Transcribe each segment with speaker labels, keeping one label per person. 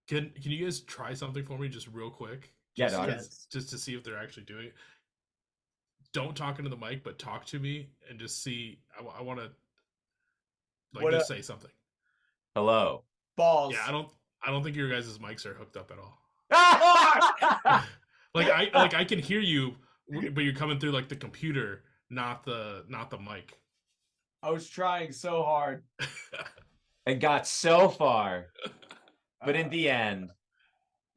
Speaker 1: Can you guys try something for me just real quick?
Speaker 2: Yeah,
Speaker 1: Just
Speaker 2: dog.
Speaker 3: Yes.
Speaker 1: just to see if they're actually doing it. Don't talk into the mic, but talk to me and just see. I want to like
Speaker 3: What
Speaker 1: just say something.
Speaker 2: Hello.
Speaker 3: balls?
Speaker 1: Yeah, I don't think your guys' mics are hooked up at all.
Speaker 2: Oh,
Speaker 1: I can hear you, but you're coming through like the computer, not the mic.
Speaker 3: I was trying so hard.
Speaker 2: it got so far, but in the end,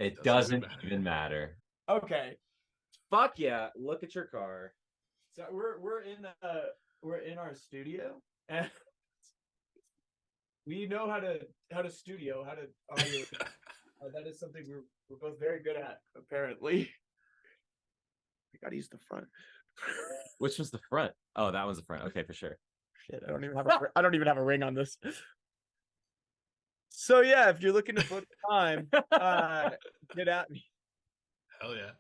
Speaker 2: it
Speaker 1: Doesn't
Speaker 2: doesn't
Speaker 1: even
Speaker 2: even matter.
Speaker 3: Okay,
Speaker 2: Fuck yeah! Look at your car.
Speaker 3: so we're in our studio, and we know how to studio, how to audio. That is something we're both very good at, apparently. We gotta use the front.
Speaker 2: Which was the front? Oh, that was the front. Okay, for sure.
Speaker 3: Shit, I don't even have a ring on this. So yeah, if you're looking to book time, get at me.
Speaker 1: Hell yeah.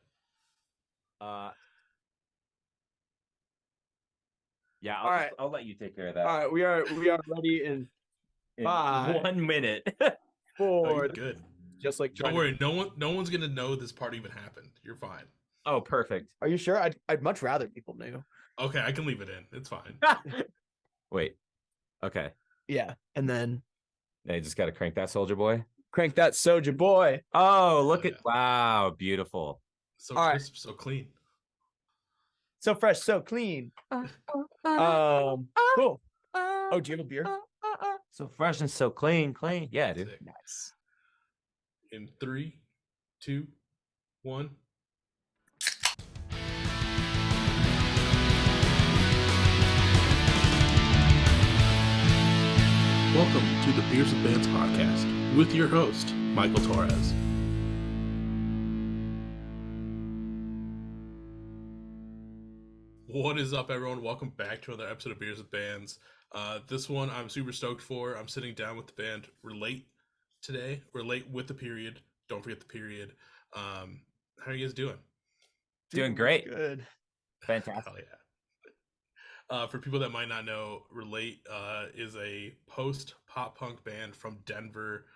Speaker 2: Yeah.
Speaker 3: All right.
Speaker 2: I'll let you take care of that.
Speaker 3: All right, we are ready in
Speaker 2: In
Speaker 3: 5,
Speaker 2: 1 minute.
Speaker 3: 4.
Speaker 1: Good.
Speaker 3: Just like
Speaker 1: Don't worry, no one's gonna know this part even happened. You're fine.
Speaker 2: Oh, perfect.
Speaker 3: Are you sure? I'd much rather people knew.
Speaker 1: Okay, I can leave it in. It's fine.
Speaker 2: Wait. Okay.
Speaker 3: Yeah, and then
Speaker 2: Now you just got to crank that, soldier boy.
Speaker 3: crank that Soja boy.
Speaker 2: Oh, look
Speaker 1: Oh,
Speaker 2: at wow, beautiful.
Speaker 1: So
Speaker 3: All right.
Speaker 1: crisp, so clean.
Speaker 3: So fresh, so clean. Cool. Oh, do you have a beer?
Speaker 2: So fresh and so clean. Yeah, dude.
Speaker 1: Sick.
Speaker 3: Nice.
Speaker 1: In 3, 2, 1. Welcome to the Beers with Bands podcast with your host, Michael Torres. What is up, everyone? Welcome back to another episode of Beers with Bands. This one I'm super stoked for. I'm sitting down with the band Relate today. Relate with the period. Don't forget the period. How are you guys doing?
Speaker 2: Doing great.
Speaker 3: Good.
Speaker 2: Fantastic.
Speaker 1: Hell yeah. For people that might not know, Relate is a post-pop punk band from Denver.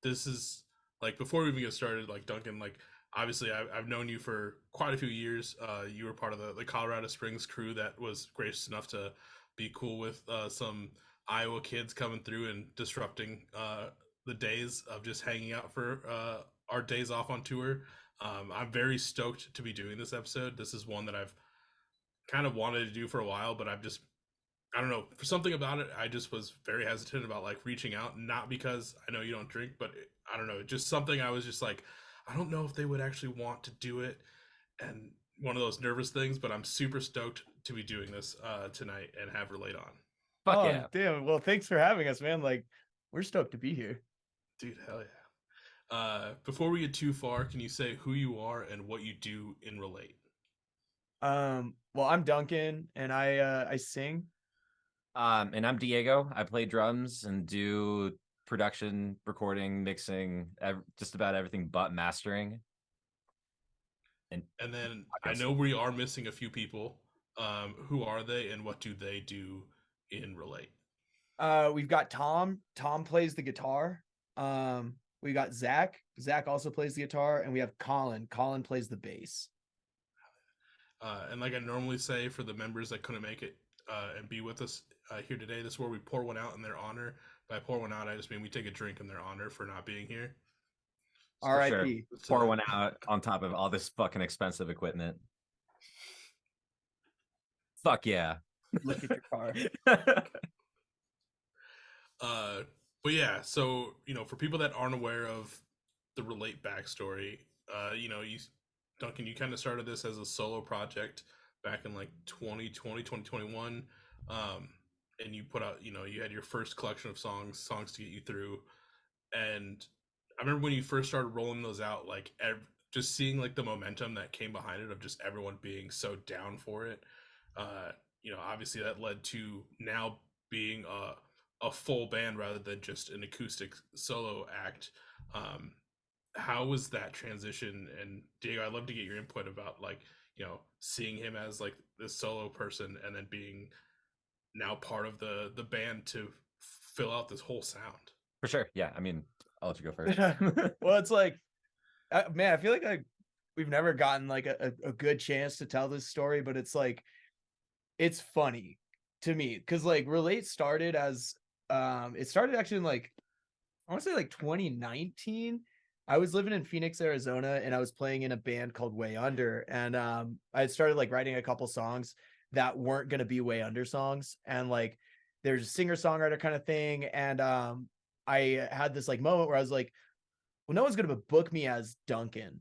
Speaker 1: This is, like, before we even get started, like, Duncan, like, obviously I've known you for quite a few years. You were part of the Colorado Springs crew that was gracious enough to be cool with some Iowa kids coming through and disrupting the days of just hanging out for our days off on tour. I'm very stoked to be doing this episode. This is one that I've kind of wanted to do for a while, but I don't know, for something about it, I just was very hesitant about like reaching out, not because I know you don't drink, but I don't know, just something I was just like, I don't know if they would actually want to do it, and one of those nervous things, but I'm super stoked to be doing this tonight and have Relate on.
Speaker 2: Fuck yeah.
Speaker 3: Damn. Well, thanks for having us, man. Like, we're stoked to be here.
Speaker 1: Dude, hell yeah. Before we get too far, can you say who you are and what you do in Relate?
Speaker 3: Well, I'm Duncan and I sing.
Speaker 2: And I'm Diego. I play drums and do production, recording, mixing, just about everything but mastering.
Speaker 1: And then I know we are missing a few people. Who are they and what do they do in Relate?
Speaker 3: We've got Tom. Tom plays the guitar. We got Zach. Zach also plays the guitar, and we have Colin. Colin plays the bass.
Speaker 1: And like I normally say for the members that couldn't make it and be with us here today, this is where we pour one out in their honor. By pour one out, I just mean we take a drink in their honor for not being here.
Speaker 3: So R.I.P.
Speaker 2: Sure. Pour one out on top of all this fucking expensive equipment. Fuck yeah.
Speaker 3: Look at your car.
Speaker 1: But yeah, so for people that aren't aware of the Relate backstory, Duncan, you kind of started this as a solo project back in like 2020, 2021. And you put out, you had your first collection of songs to get you through. And I remember when you first started rolling those out, like just seeing like the momentum that came behind it of just everyone being so down for it. Obviously that led to now being a full band rather than just an acoustic solo act. How was that transition? And Diego, I'd love to get your input about like, seeing him as like this solo person and then being now part of the band to fill out this whole sound.
Speaker 2: For sure. Yeah. I mean, I'll let you go first.
Speaker 3: Well, it's like, man, I feel like we've never gotten like a good chance to tell this story, but it's like, it's funny to me because like Relate started as it started actually in like I want to say like 2019. I was living in Phoenix, Arizona, and I was playing in a band called Way Under. And I had started like writing a couple songs that weren't gonna be Way Under songs. And like there's a singer-songwriter kind of thing. And I had this like moment where I was like, well, no one's gonna book me as Duncan.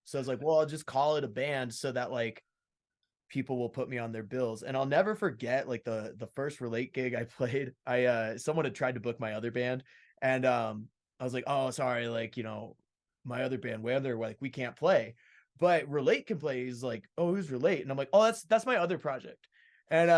Speaker 3: So I was like, well, I'll just call it a band so that like people will put me on their bills. And I'll never forget like the first Relate gig I played. Someone had tried to book my other band, and I was like, oh, sorry, like, my other band, where they're like, we can't play, but Relate can play. He's like, oh, who's Relate? And I'm like, oh, that's my other project. And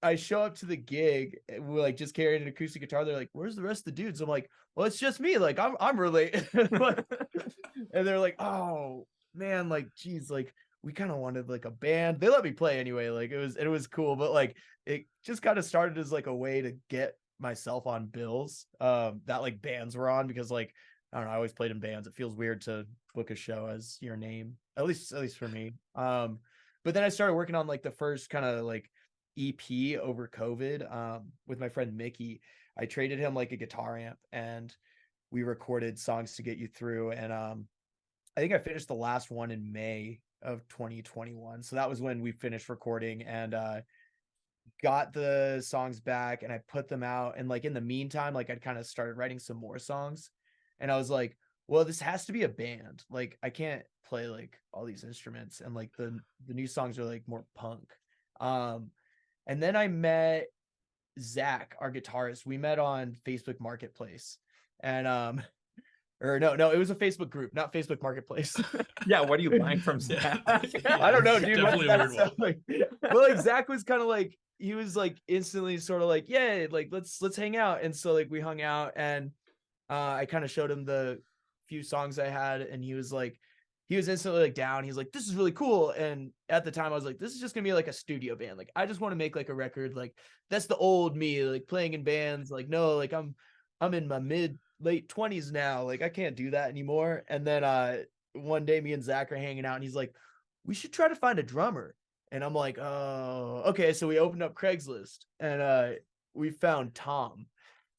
Speaker 3: I show up to the gig, we're like just carrying an acoustic guitar. They're like, where's the rest of the dudes? I'm like, well, it's just me, like I'm Relate. And they're like, oh man, like geez, like we kind of wanted like a band. They let me play anyway. Like it was cool, but like it just kind of started as like a way to get myself on bills that like bands were on, because like I don't know, I always played in bands. It feels weird to book a show as your name, at least for me. But then I started working on like the first kind of like EP over COVID with my friend Mickey. I traded him like a guitar amp and we recorded Songs to Get You Through. And I think I finished the last one in May of 2021. So that was when we finished recording and got the songs back and I put them out. And like in the meantime, like I'd kind of started writing some more songs. And I was like, well, this has to be a band. Like I can't play like all these instruments. And like the new songs are like more punk. And then I met Zach, our guitarist. We met on Facebook Marketplace. And or no, it was a Facebook group, not Facebook Marketplace.
Speaker 2: Yeah, what are you buying from Zach?
Speaker 3: I don't know, dude.
Speaker 1: Definitely a weird one.
Speaker 3: Like, well, like Zach was kind of like, he was like instantly sort of like, yeah, like let's hang out. And so like we hung out and I kind of showed him the few songs I had, and he was instantly like down. He's like, this is really cool. And at the time I was like, this is just gonna be like a studio band. Like I just want to make like a record. Like that's the old me, like playing in bands. Like no, like I'm in my late 20s now. Like I can't do that anymore. And then one day me and Zach are hanging out and he's like, we should try to find a drummer. And I'm like, oh, okay. So we opened up Craigslist and we found Tom,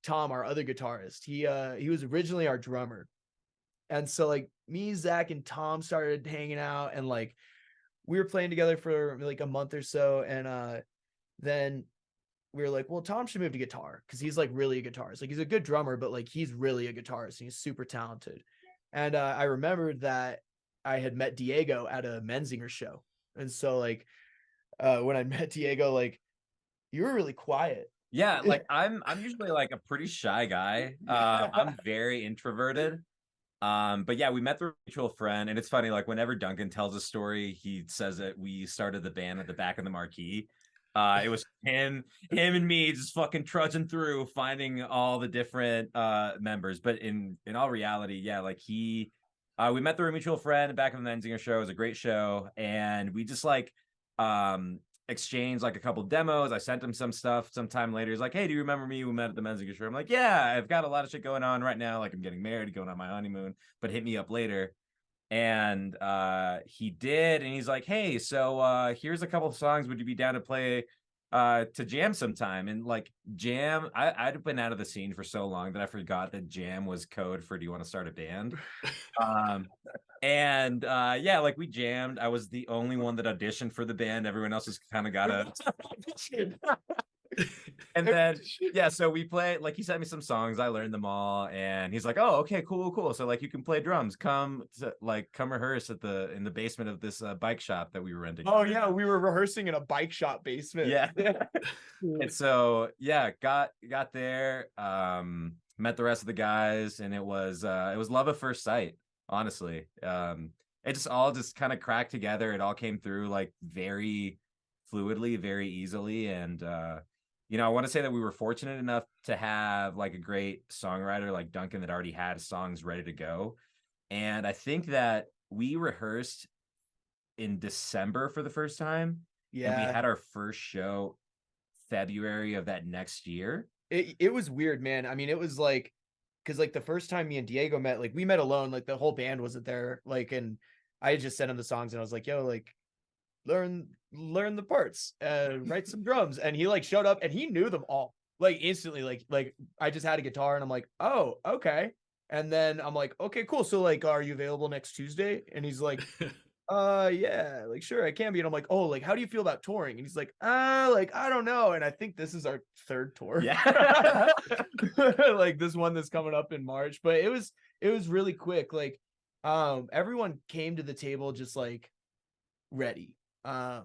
Speaker 3: our other guitarist. He was originally our drummer. And so like me, Zach, and Tom started hanging out and like we were playing together for like a month or so. And then we were like, well, Tom should move to guitar because he's like really a guitarist. Like he's a good drummer, but like he's really a guitarist and he's super talented. And I remembered that I had met Diego at a Menzinger show. And so like when I met Diego, like you were really quiet.
Speaker 2: Yeah, like I'm usually like a pretty shy guy. I'm very introverted. But yeah, we met through a mutual friend, and it's funny, like whenever Duncan tells a story, he says that we started the band at the back of the marquee. It was him and me just fucking trudging through, finding all the different members. But in all reality, yeah, like we met through a mutual friend back in the Menzinger show. It was a great show, and we just like exchanged like a couple demos. I sent him some stuff sometime later. He's like, hey, do you remember me? We met at the Menzinger show. I'm like, yeah, I've got a lot of shit going on right now. Like I'm getting married, going on my honeymoon, but hit me up later. And he did, and he's like, hey, so here's a couple of songs. Would you be down to play to jam sometime? And like jam, I'd been out of the scene for so long that I forgot that jam was code for do you want to start a band? And yeah, like we jammed. I was the only one that auditioned for the band. Everyone else just kind of got a and then yeah, so we played, like he sent me some songs, I learned them all, and he's like, oh, okay, cool, so like you can play drums, come rehearse in the basement of this bike shop that we were renting.
Speaker 3: Oh yeah, we were rehearsing in a bike shop basement.
Speaker 2: Yeah. And so yeah, got there, met the rest of the guys, and it was love at first sight, honestly. It just all just kind of cracked together. It all came through like very fluidly, very easily. And I want to say that we were fortunate enough to have like a great songwriter like Duncan that already had songs ready to go. And I think that we rehearsed in December for the first time.
Speaker 3: Yeah.
Speaker 2: And we had our first show February of that next year.
Speaker 3: It was weird, man. I mean, it was like because like the first time me and Diego met, like we met alone, like the whole band wasn't there, like, and I just sent him the songs and I was like, yo, like learn the parts, write some drums, and he like showed up and he knew them all like instantly, like I just had a guitar and I'm like, oh, okay. And then I'm like, okay, cool, so like are you available next Tuesday? And he's like, yeah, like sure I can be. And I'm like, oh, like how do you feel about touring? And he's like, like I don't know. And I think this is our third tour.
Speaker 2: Yeah.
Speaker 3: Like this one that's coming up in March. But it was really quick. Like everyone came to the table just like ready. I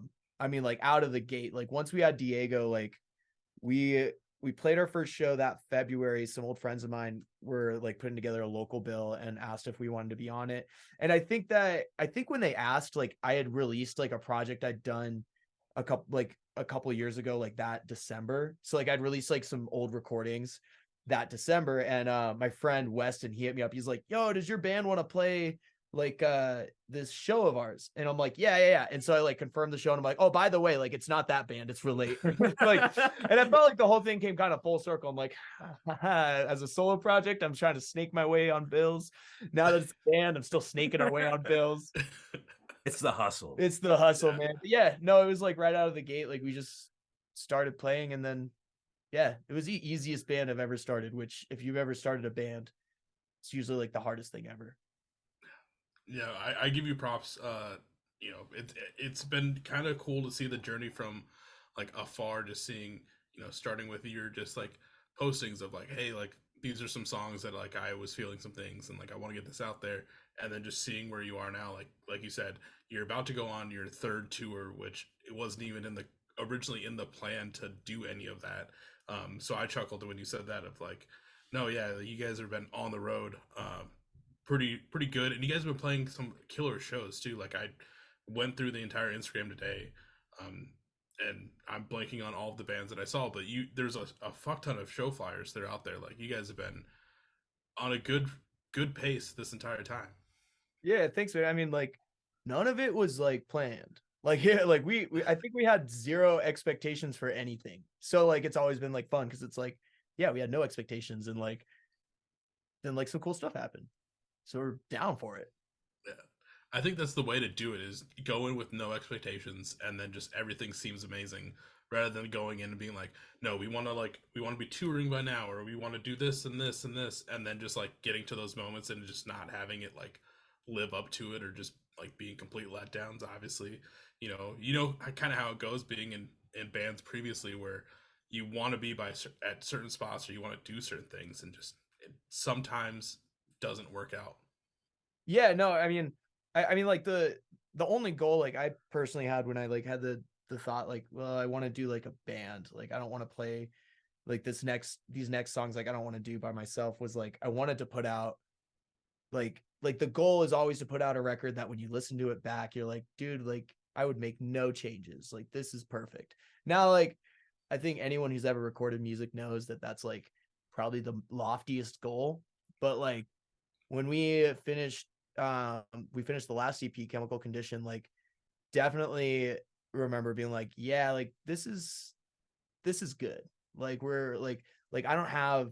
Speaker 3: mean, like out of the gate. Like once we had Diego, like we played our first show that February. Some old friends of mine were like putting together a local bill and asked if we wanted to be on it. And I think when they asked, like I had released like a project I'd done a couple years ago, like that December. So like I'd released like some old recordings that December. And my friend Weston, he hit me up. He's like, yo, does your band want to play like this show of ours? And I'm like, yeah. And so I like confirmed the show and I'm like, oh, by the way, like it's not that band, it's Relate. Like, and I felt like the whole thing came kind of full circle. I'm like, as a solo project, I'm trying to snake my way on bills. Now that it's a band, I'm still snaking our way on bills.
Speaker 2: It's the hustle.
Speaker 3: It's the hustle, man. But yeah, no, it was like right out of the gate, like we just started playing, and then yeah, it was the easiest band I've ever started, which if you've ever started a band, it's usually like the hardest thing ever.
Speaker 1: Yeah, I give you props. You know, it's been kind of cool to see the journey from like afar, just seeing, you know, starting with your just like postings of like, hey, like these are some songs that like I was feeling some things and like I want to get this out there, and then just seeing where you are now, like you said, you're about to go on your third tour, which it wasn't even in the originally in the plan to do any of that. So I chuckled when you said that of like, no, yeah, you guys have been on the road. Pretty good, and you guys have been playing some killer shows too. Like I went through the entire Instagram today, um and I'm blanking on all of the bands that I saw, but there's a fuck ton of show flyers that are out there. Like you guys have been on a good pace this entire time.
Speaker 3: Yeah, thanks, man. I mean, like none of it was like planned. Like yeah, like we I think we had zero expectations for anything. So like it's always been like fun because it's like, yeah, we had no expectations, and like then like some cool stuff happened. So we're down for it.
Speaker 1: Yeah, I think that's the way to do it, is go in with no expectations and then just everything seems amazing, rather than going in and being like, no, we want to be touring by now, or we want to do this and this and this, and then just like getting to those moments and just not having it like live up to it, or just like being complete letdowns. Obviously, you know kind of how it goes being in bands previously, where you want to be at certain spots, or you want to do certain things, and just it sometimes doesn't work out.
Speaker 3: Yeah, no, I mean like the only goal like I personally had when I like had the thought like, well, I want to do like a band. Like I don't want to play like these next songs, like I don't want to do by myself, was like I wanted to put out like the goal is always to put out a record that when you listen to it back, you're like, dude, like I would make no changes. Like this is perfect. Now, like I think anyone who's ever recorded music knows that that's like probably the loftiest goal. But like when we finished the last EP, Chemical Condition, like definitely remember being like, yeah, like this is good. Like we're like I don't have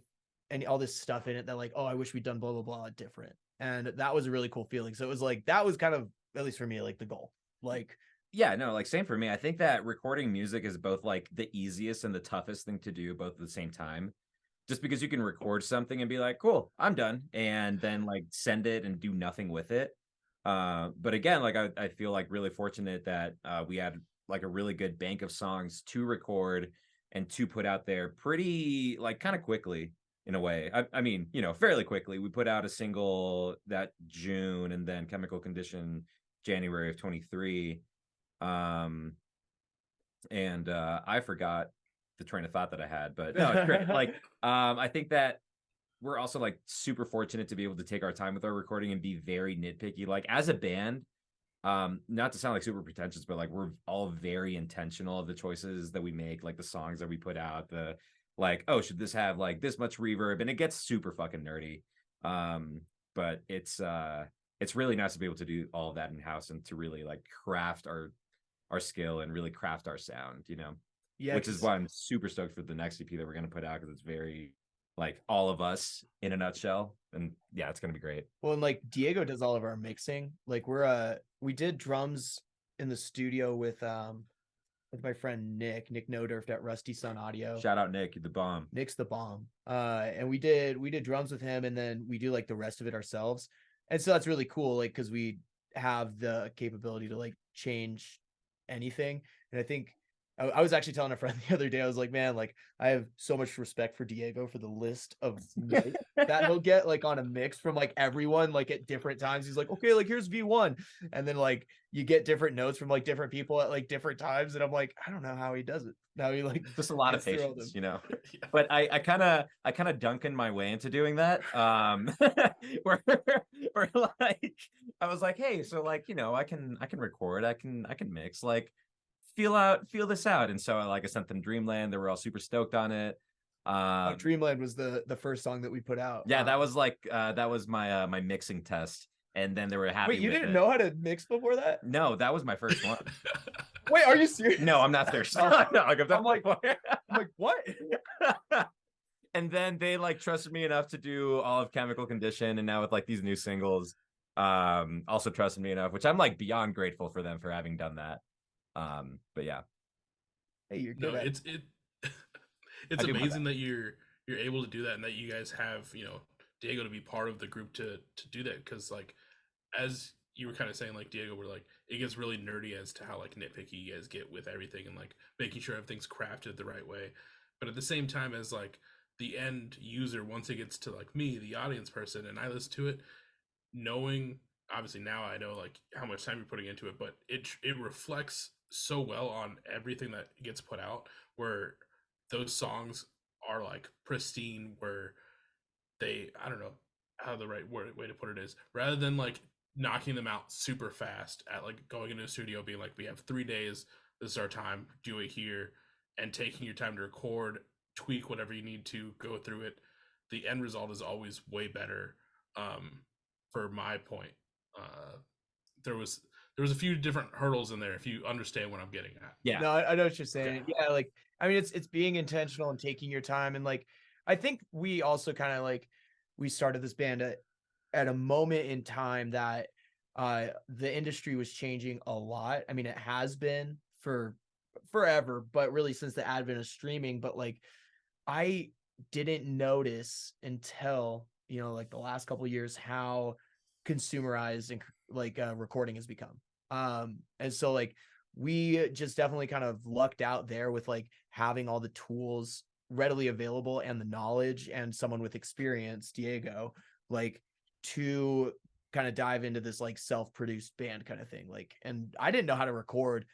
Speaker 3: any all this stuff in it that like, oh, I wish we'd done blah blah blah different. And that was a really cool feeling. So it was like that was kind of, at least for me, like the goal. Like
Speaker 2: Yeah, no, like same for me. I think that recording music is both like the easiest and the toughest thing to do both at the same time. Just because you can record something and be like, cool, I'm done, and then like send it and do nothing with it. But again, like I feel like really fortunate that we had like a really good bank of songs to record and to put out there pretty like kind of quickly in a way. I mean, fairly quickly. We put out a single that June, and then Chemical Condition January of 23. And I forgot the train of thought that I had, but no, it's great. Like, I think that we're also like super fortunate to be able to take our time with our recording and be very nitpicky. Like as a band, not to sound like super pretentious, but like we're all very intentional of the choices that we make, like the songs that we put out, the like, oh, should this have like this much reverb? And it gets super fucking nerdy. But it's really nice to be able to do all of that in house and to really like craft our skill and really craft our sound,
Speaker 3: yeah,
Speaker 2: which is why I'm super stoked for the next EP that we're going to put out, because it's very like all of us in a nutshell. And yeah, it's gonna be great.
Speaker 3: Well, and like Diego does all of our mixing. Like we did drums in the studio with my friend Nick Nodurft at Rusty Sun Audio.
Speaker 2: Shout out Nick, the bomb.
Speaker 3: Nick's the bomb. And we did drums with him, and then we do like the rest of it ourselves. And so that's really cool, like because we have the capability to like change anything. And I think I was actually telling a friend the other day, I was like, man, like I have so much respect for Diego for the list of notes that he'll get like on a mix from like everyone, like at different times. He's like, okay, like here's V1. And then like you get different notes from like different people at like different times. And I'm like, I don't know how he does it. Now he like
Speaker 2: just a lot of
Speaker 3: gets through all
Speaker 2: patience,
Speaker 3: them.
Speaker 2: Yeah. But I kind of Duncan my way into doing that. Where like I was like, hey, so like, I can record, I can mix, like feel this out. And so I sent them Dreamland. They were all super stoked on it.
Speaker 3: Dreamland was the first song that we put out.
Speaker 2: Yeah, that was like that was my my mixing test. And then they were happy.
Speaker 3: Wait, you didn't know how to mix before that?
Speaker 2: No, that was my first one.
Speaker 3: Wait, are you serious?
Speaker 2: No, I'm not serious. No,
Speaker 3: I'm like, what?
Speaker 2: And then they like trusted me enough to do all of Chemical Condition, and now with like these new singles, also trusted me enough, which I'm like beyond grateful for them for having done that. But yeah.
Speaker 3: Hey, you're good.
Speaker 1: No, it's amazing that you're able to do that, and that you guys have Diego to be part of the group to do that, because like as you were kind of saying, like Diego, were like it gets really nerdy as to how like nitpicky you guys get with everything and like making sure everything's crafted the right way. But at the same time, as like the end user, once it gets to like me, the audience person, and I listen to it, knowing obviously now I know like how much time you're putting into it, but it reflects so well on everything that gets put out, where those songs are like pristine, where they, I don't know how the right way to put it is, rather than like knocking them out super fast at like going into a studio being like, we have 3 days, this is our time, do it here, and taking your time to record, tweak whatever you need to, go through it. The end result is always way better. For my point, there was a few different hurdles in there, if you understand what I'm getting at.
Speaker 2: Yeah.
Speaker 3: No, I know what you're saying.
Speaker 1: Okay.
Speaker 3: Yeah, like I mean it's being intentional and taking your time, and like I think we also kind of like we started this band at a moment in time that the industry was changing a lot. I mean, it has been for forever, but really since the advent of streaming. But like I didn't notice until like the last couple of years how consumerized and like recording has become. And so like we just definitely kind of lucked out there with like having all the tools readily available and the knowledge and someone with experience, Diego, like to kind of dive into this like self-produced band kind of thing. Like, and I didn't know how to record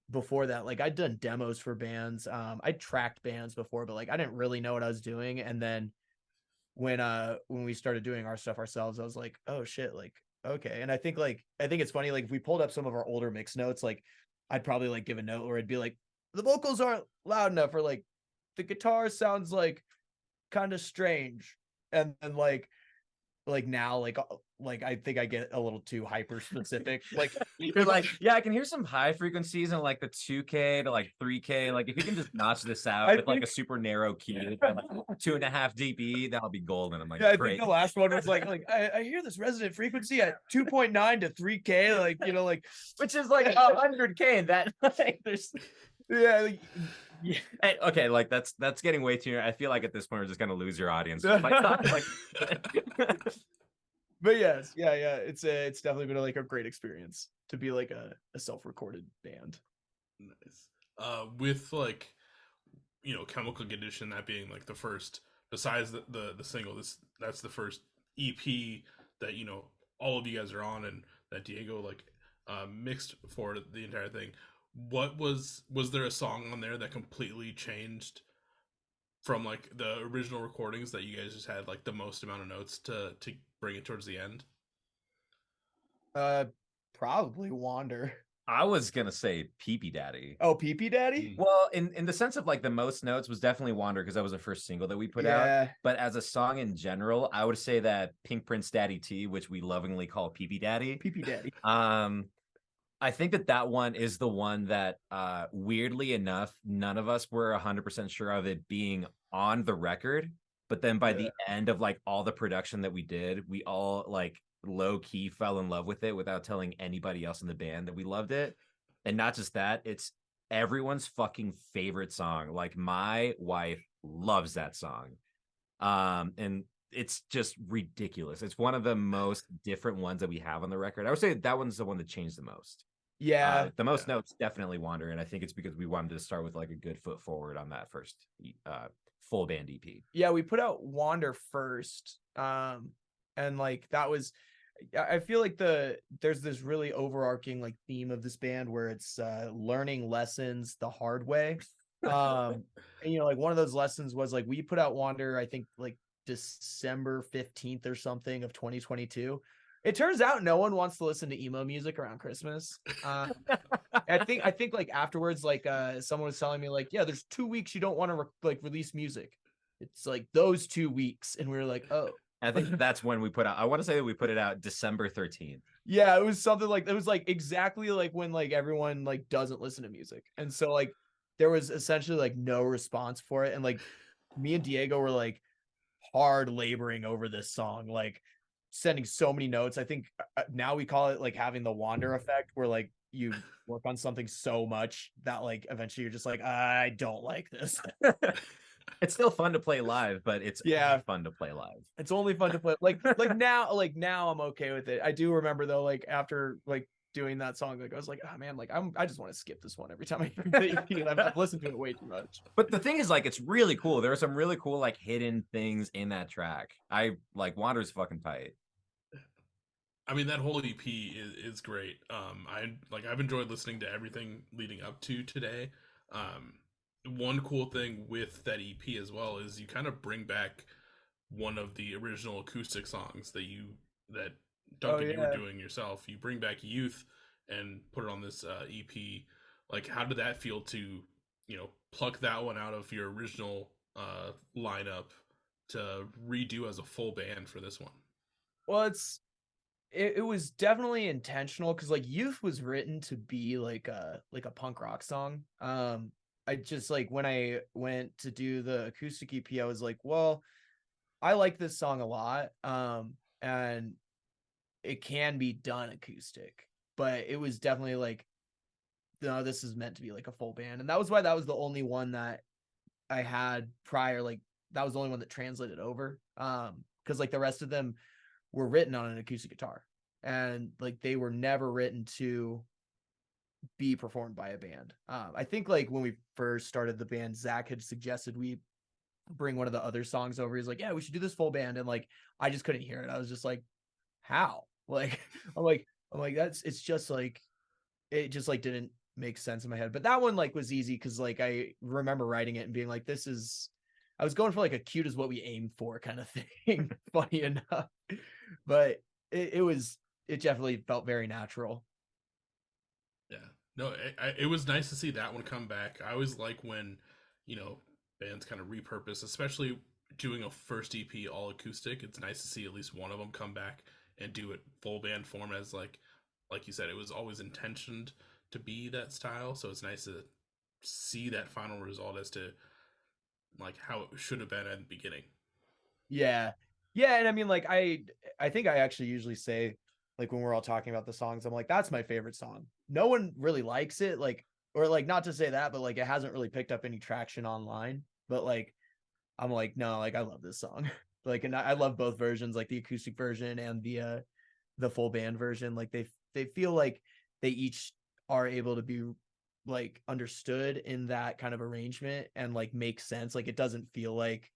Speaker 3: before that. Like I'd done demos for bands. I tracked bands before, but like I didn't really know what I was doing. And then when we started doing our stuff ourselves, I was like, oh shit, like okay. And I think it's funny, like if we pulled up some of our older mix notes, like I'd probably like give a note where it'd be like the vocals aren't loud enough, or like the guitar sounds like kind of strange. And then like now like I think I get a little too hyper specific. Like
Speaker 2: you're like, yeah, I can hear some high frequencies in like the 2K to like 3K. Like if you can just notch this out with like a super narrow key, like 2.5 dB, that'll be golden. I'm like,
Speaker 3: yeah, I
Speaker 2: great.
Speaker 3: think the last one was like I hear this resonant frequency at 2.9 to 3K, like like
Speaker 2: which is like 100K, and that like there's
Speaker 3: yeah. Like, yeah.
Speaker 2: Hey, okay, like that's getting way too. I feel like at this point we're just gonna lose your audience. Like,
Speaker 3: but yes, yeah, it's definitely been like a great experience to be like a self-recorded band.
Speaker 1: Nice. With like Chemical Condition, that being like the first, besides the single, that's the first EP that all of you guys are on, and that Diego like mixed for the entire thing. What was there a song on there that completely changed from like the original recordings, that you guys just had like the most amount of notes to bring it towards the end?
Speaker 3: Probably Wander.
Speaker 2: I was gonna say Pee-Pee Daddy.
Speaker 3: Oh, Pee-Pee Daddy?
Speaker 2: Well, in the sense of like the most notes was definitely Wander, because that was the first single that we put out. But as a song in general, I would say that Pink Prince Daddy T, which we lovingly call Pee-Pee Daddy.
Speaker 3: Pee-Pee Daddy.
Speaker 2: I think that one is the one that, weirdly enough, none of us were 100% sure of it being on the record. But then by the end of like all the production that we did, we all like low key fell in love with it without telling anybody else in the band that we loved it. And not just that, it's everyone's fucking favorite song. Like my wife loves that song. And it's just ridiculous. It's one of the most different ones that we have on the record. I would say that one's the one that changed the most.
Speaker 3: Yeah.
Speaker 2: The most notes definitely Wander, and I think it's because we wanted to start with like a good foot forward on that first full band EP.
Speaker 3: Yeah, we put out Wander first. And like that was, I feel like there's this really overarching like theme of this band where it's learning lessons the hard way. And you know, like one of those lessons was like we put out Wander, I think like December 15th or something of 2022. It turns out no one wants to listen to emo music around Christmas. I think like afterwards, like someone was telling me like, yeah, there's 2 weeks you don't want to like release music. It's like those 2 weeks, and we were like, oh.
Speaker 2: I think that's when we put out. I want to say that we put it out December 13th.
Speaker 3: Yeah, it was something like it was like exactly like when like everyone like doesn't listen to music, and so like there was essentially like no response for it, and like me and Diego were like hard laboring over this song, like sending so many notes. I think now we call it like having the Wander effect, where like you work on something so much that like eventually you're just like, I don't like this.
Speaker 2: It's still fun to play live, but it's fun to play live.
Speaker 3: It's only fun to play like now I'm okay with it. I do remember though, like after like doing that song, like I was like, oh man, like I just want to skip this one every time I hear the EP. I've listened to it way too much.
Speaker 2: But the thing is, like, it's really cool. There are some really cool like hidden things in that track. I like Wander's fucking tight.
Speaker 1: I mean, that whole EP is great. I've enjoyed listening to everything leading up to today. One cool thing with that EP as well is you kind of bring back one of the original acoustic songs that Duncan, you were doing yourself. You bring back Youth and put it on this EP. Like, how did that feel to, pluck that one out of your original lineup to redo as a full band for this one?
Speaker 3: Well, it was definitely intentional because like Youth was written to be like a punk rock song. I just like when I went to do the acoustic EP, I was like, well, I like this song a lot. And it can be done acoustic, but it was definitely like, no, this is meant to be like a full band. And that was why that was the only one that I had prior. Like that was the only one that translated over. Because like the rest of them were written on an acoustic guitar, and like they were never written to be performed by a band. I think like when we first started the band, Zach had suggested we bring one of the other songs over. He's like, yeah, we should do this full band. And like, I just couldn't hear it. I was just like, how? Like, I'm like, it's just like, it just like didn't make sense in my head. But that one like was easy because like I remember writing it and being like, I was going for like a cute is what we aimed for kind of thing. Funny enough. But it definitely felt very natural.
Speaker 1: Yeah, no, it was nice to see that one come back. I always like when, bands kind of repurpose, especially doing a first EP all acoustic. It's nice to see at least one of them come back and do it full band form as like you said, it was always intentioned to be that style. So it's nice to see that final result as to like how it should have been at the beginning.
Speaker 3: Yeah. Yeah. And I mean, like, I think I actually usually say, like, when we're all talking about the songs, I'm like, that's my favorite song. No one really likes it. Like, or like, not to say that, but like, it hasn't really picked up any traction online. But like, I'm like, no, like, I love this song. Like, and I love both versions, like the acoustic version and the full band version. Like, they feel like they each are able to be like understood in that kind of arrangement and like make sense. Like, it doesn't feel like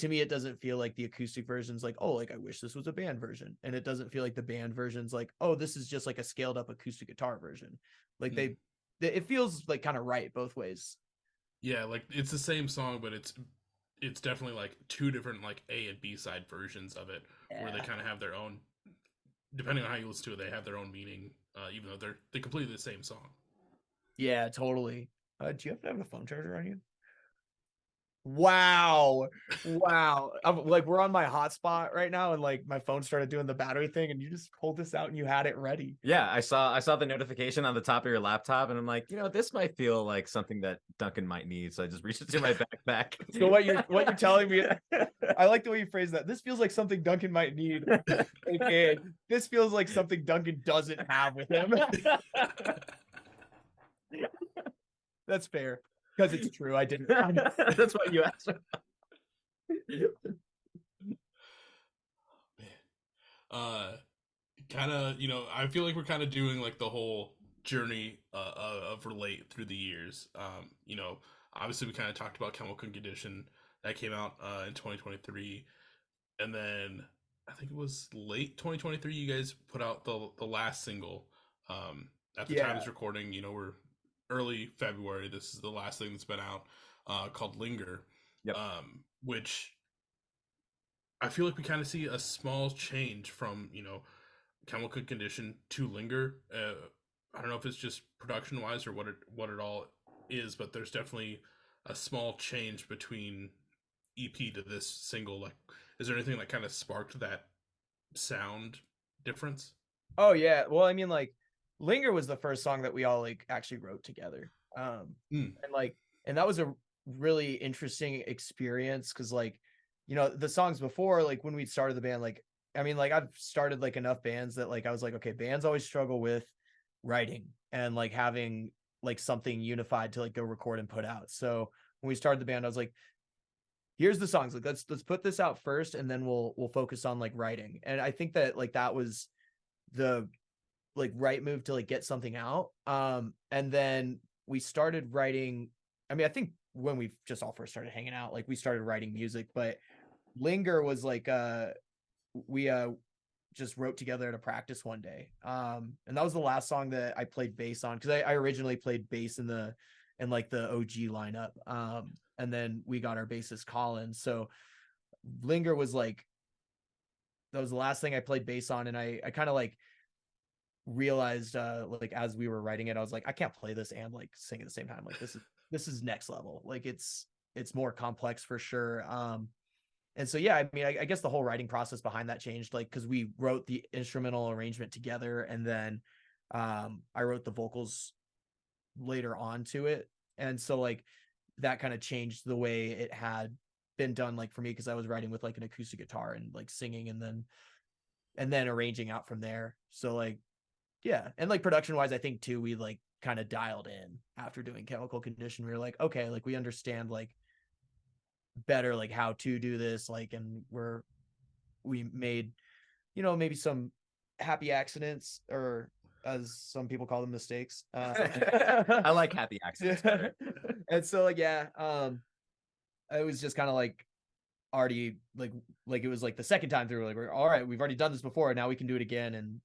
Speaker 3: to me, it doesn't feel like the acoustic version's like, oh, like I wish this was a band version. And it doesn't feel like the band version's like, oh, this is just like a scaled up acoustic guitar version. Like it feels like kind of right both ways.
Speaker 1: Yeah, like it's the same song, but it's definitely like two different like A and B side versions of it, where they kind of have their own, depending on how you listen to it, they have their own meaning, even though they're completely the same song.
Speaker 3: Yeah, totally. Do you have to have a phone charger on you? Wow. I'm, like, we're on my hotspot right now, and like my phone started doing the battery thing, and you just pulled this out and you had it ready.
Speaker 2: Yeah, I saw the notification on the top of your laptop, and I'm like, this might feel like something that Duncan might need. So I just reached into my backpack.
Speaker 3: So what you're telling me, I like the way you phrase that. This feels like something Duncan might need. Okay, this feels like something Duncan doesn't have with him. That's fair, because it's true. I didn't.
Speaker 2: That's what you asked.
Speaker 1: Kind of, I feel like we're kind of doing like the whole journey of Relate through the years. Obviously we kind of talked about Chemical Condition that came out in 2023, and then I think it was late 2023 you guys put out the last single. At the time of this recording, we're early February. This is the last thing that's been out, called Linger.
Speaker 2: Yep.
Speaker 1: Which I feel like we kind of see a small change from Chemical Condition to Linger. I don't know if it's just production wise or what it all is, but there's definitely a small change between EP to this single. Like, is there anything that kind of sparked that sound difference?
Speaker 3: Oh yeah, well, I mean, like, Linger was the first song that we all like actually wrote together, and that was a really interesting experience, because like, the songs before, like when we started the band, like, I mean, like, I've started like enough bands that like I was like, okay, bands always struggle with writing and like having like something unified to like go record and put out. So when we started the band, I was like, here's the songs, like let's put this out first, and then we'll focus on like writing. And I think that like that was the like right move to like get something out. And then we started writing. I mean, I think when we just all first started hanging out, like we started writing music, but Linger was like we just wrote together at a practice one day. And that was the last song that I played bass on, because I originally played bass in like the OG lineup. And then we got our bassist Kaylyn. So Linger was like, that was the last thing I played bass on, and I kind of like realized like as we were writing it, I was like, I can't play this and like sing at the same time. Like this is next level. Like it's more complex for sure. And so, yeah, I mean, I guess the whole writing process behind that changed, like, because we wrote the instrumental arrangement together, and then I wrote the vocals later on to it. And so, like, that kind of changed the way it had been done, like, for me, because I was writing with, like, an acoustic guitar and, like, singing and then arranging out from there. So, like, yeah. And, like, production-wise, I think, too, we, like, kind of dialed in after doing Chemical Condition. We were like, okay, like, we understand, like, better like how to do this, like, and we made maybe some happy accidents, or as some people call them, mistakes.
Speaker 2: I like happy accidents better.
Speaker 3: And so like, yeah, it was just kind of like already like it was like the second time through, like, we're all right, we've already done this before, now we can do it again and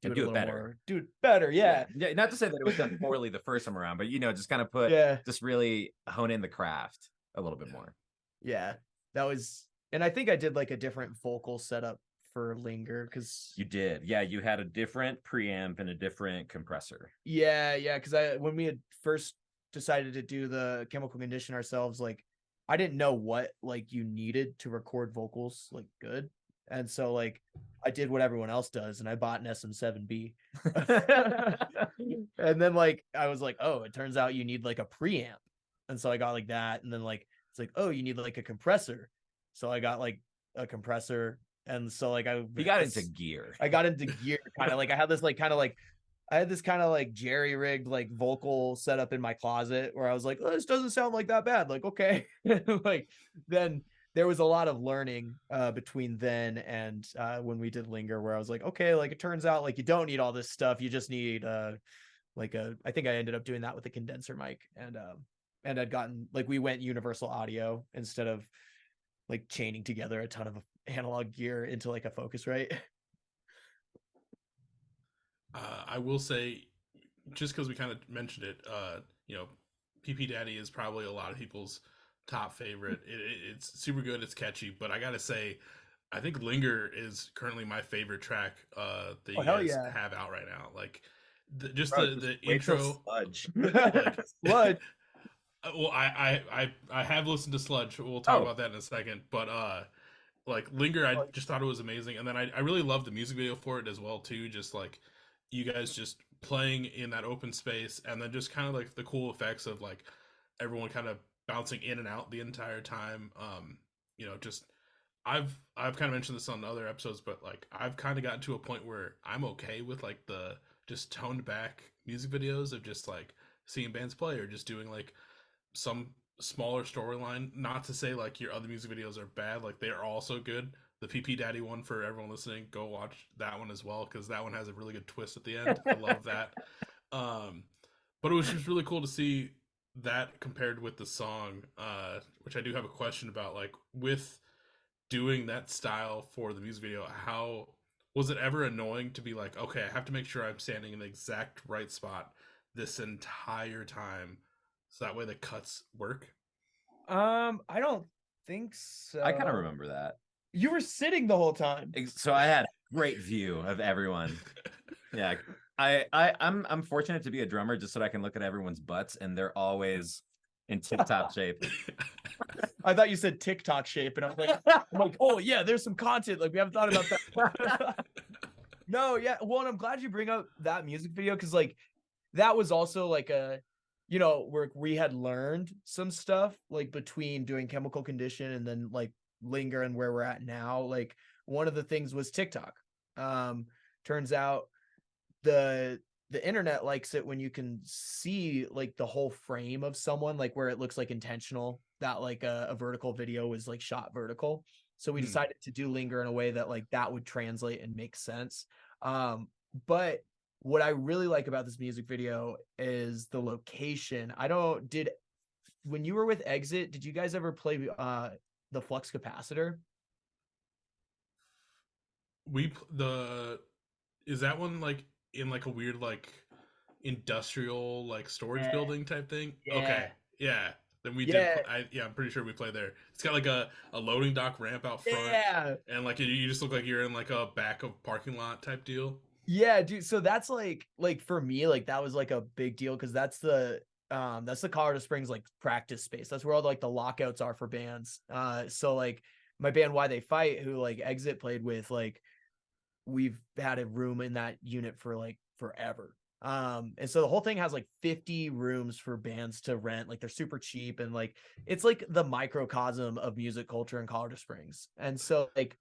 Speaker 3: do it a little
Speaker 2: better.
Speaker 3: more, do it better. Yeah.
Speaker 2: Not to say that it was done poorly the first time around, but just kind of just really hone in the craft a little bit more.
Speaker 3: Yeah, that was, and I think I did like a different vocal setup for Linger, because
Speaker 2: you did. Yeah, you had a different preamp and a different compressor.
Speaker 3: Yeah, because when we had first decided to do the Chemical Condition ourselves, like, I didn't know what like you needed to record vocals like good, and so like I did what everyone else does, and I bought an SM7B. And then like I was like, oh, it turns out you need like a preamp, and so I got like that, and then like it's like, oh, you need like a compressor, so I got like a compressor. And so like
Speaker 2: you got into gear.
Speaker 3: I got into gear, kind of like I had this like I had this kind of like jerry rigged like vocal setup in my closet, where I was like, oh, this doesn't sound like that bad. Like, okay. Like, then there was a lot of learning between then and when we did Linger, where I was like, okay, like, it turns out like you don't need all this stuff. You just need I think I ended up doing that with a condenser mic, and I'd gotten like, we went universal audio instead of like chaining together a ton of analog gear into like a Focusrite.
Speaker 1: I will say, just because we kind of mentioned it, PP Daddy is probably a lot of people's top favorite. It's super good, it's catchy, but I gotta say, I think Linger is currently my favorite track that you guys have out right now. Like, the intro.
Speaker 4: Sludge.
Speaker 3: Sludge.
Speaker 1: Well, I have listened to Sludge. We'll talk
Speaker 2: Oh,
Speaker 1: about that in a second. But like Linger, I just thought it was amazing, and then I really loved the music video for it as well too. Just like you guys just playing in that open space, and then just kind of like the cool effects of like everyone kind of bouncing in and out the entire time. Just I've kind of mentioned this on other episodes, but like I've kind of gotten to a point where I'm okay with like the just toned back music videos of just like seeing bands play or just doing like some smaller storyline. Not to say like your other music videos are bad, like they are also good. The PP Daddy one, for everyone listening, go watch that one as well because that one has a really good twist at the end. I love that. Um, but it was just really cool to see that compared with the song, which I do have a question about. Like with doing that style for the music video, how was it ever annoying to be like, okay, I have to make sure I'm standing in the exact right spot this entire time so that way the cuts work?
Speaker 3: I don't think
Speaker 2: I kind of
Speaker 3: so.
Speaker 2: remember that.
Speaker 3: You were sitting the whole time.
Speaker 2: So I had a great view of everyone. Yeah, I'm fortunate to be a drummer just so that I can look at everyone's butts, and they're always in tip-top shape.
Speaker 3: I thought you said TikTok shape, and I'm like, oh yeah, there's some content. Like we haven't thought about that. No, yeah. Well, and I'm glad you bring up that music video because like that was also like a, where we had learned some stuff like between doing Chemical Condition and then like Linger and where we're at now. Like one of the things was TikTok. Turns out the internet likes it when you can see like the whole frame of someone, like where it looks like intentional that like a vertical video is like shot vertical. So we decided to do Linger in a way that like that would translate and make sense. But what I really like about this music video is the location. When you were with Exit, did you guys ever play the flux capacitor?
Speaker 1: The is that one like in like a weird like industrial like storage
Speaker 3: Yeah,
Speaker 1: building type thing?
Speaker 3: yeah,
Speaker 1: Okay, yeah. Then we did.
Speaker 3: yeah,
Speaker 1: Yeah, I'm pretty sure we played there. It's got like a loading dock ramp out front,
Speaker 3: yeah.
Speaker 1: and like you just look like you're in like a back of parking lot type deal.
Speaker 3: Yeah, dude. So that's like for me, like that was like a big deal because that's the Colorado Springs like practice space. That's where all like the lockouts are for bands. So like my band Why They Fight, who like Exit played with, like we've had a room in that unit for like forever. And so the whole thing has like 50 rooms for bands to rent. Like they're super cheap and like it's like the microcosm of music culture in Colorado Springs. And so like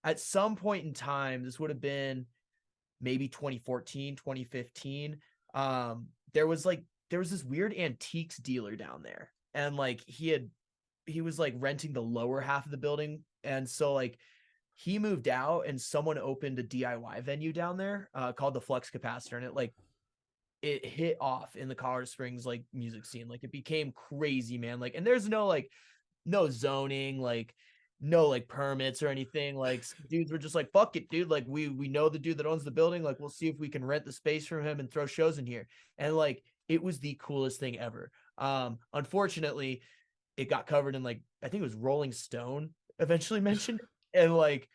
Speaker 3: at some point in time, this would have been maybe 2014, 2015. There was this weird antiques dealer down there. And like he was like renting the lower half of the building. And so like he moved out and someone opened a DIY venue down there called the Flux Capacitor. And it hit off in the Colorado Springs like music scene. Like it became crazy, man. Like, and there's no zoning, like no like permits or anything. Like dudes were just like, fuck it, dude. Like we know the dude that owns the building. Like we'll see if we can rent the space from him and throw shows in here. And like it was the coolest thing ever. Unfortunately, it got covered in like I think it was Rolling Stone eventually mentioned it. And like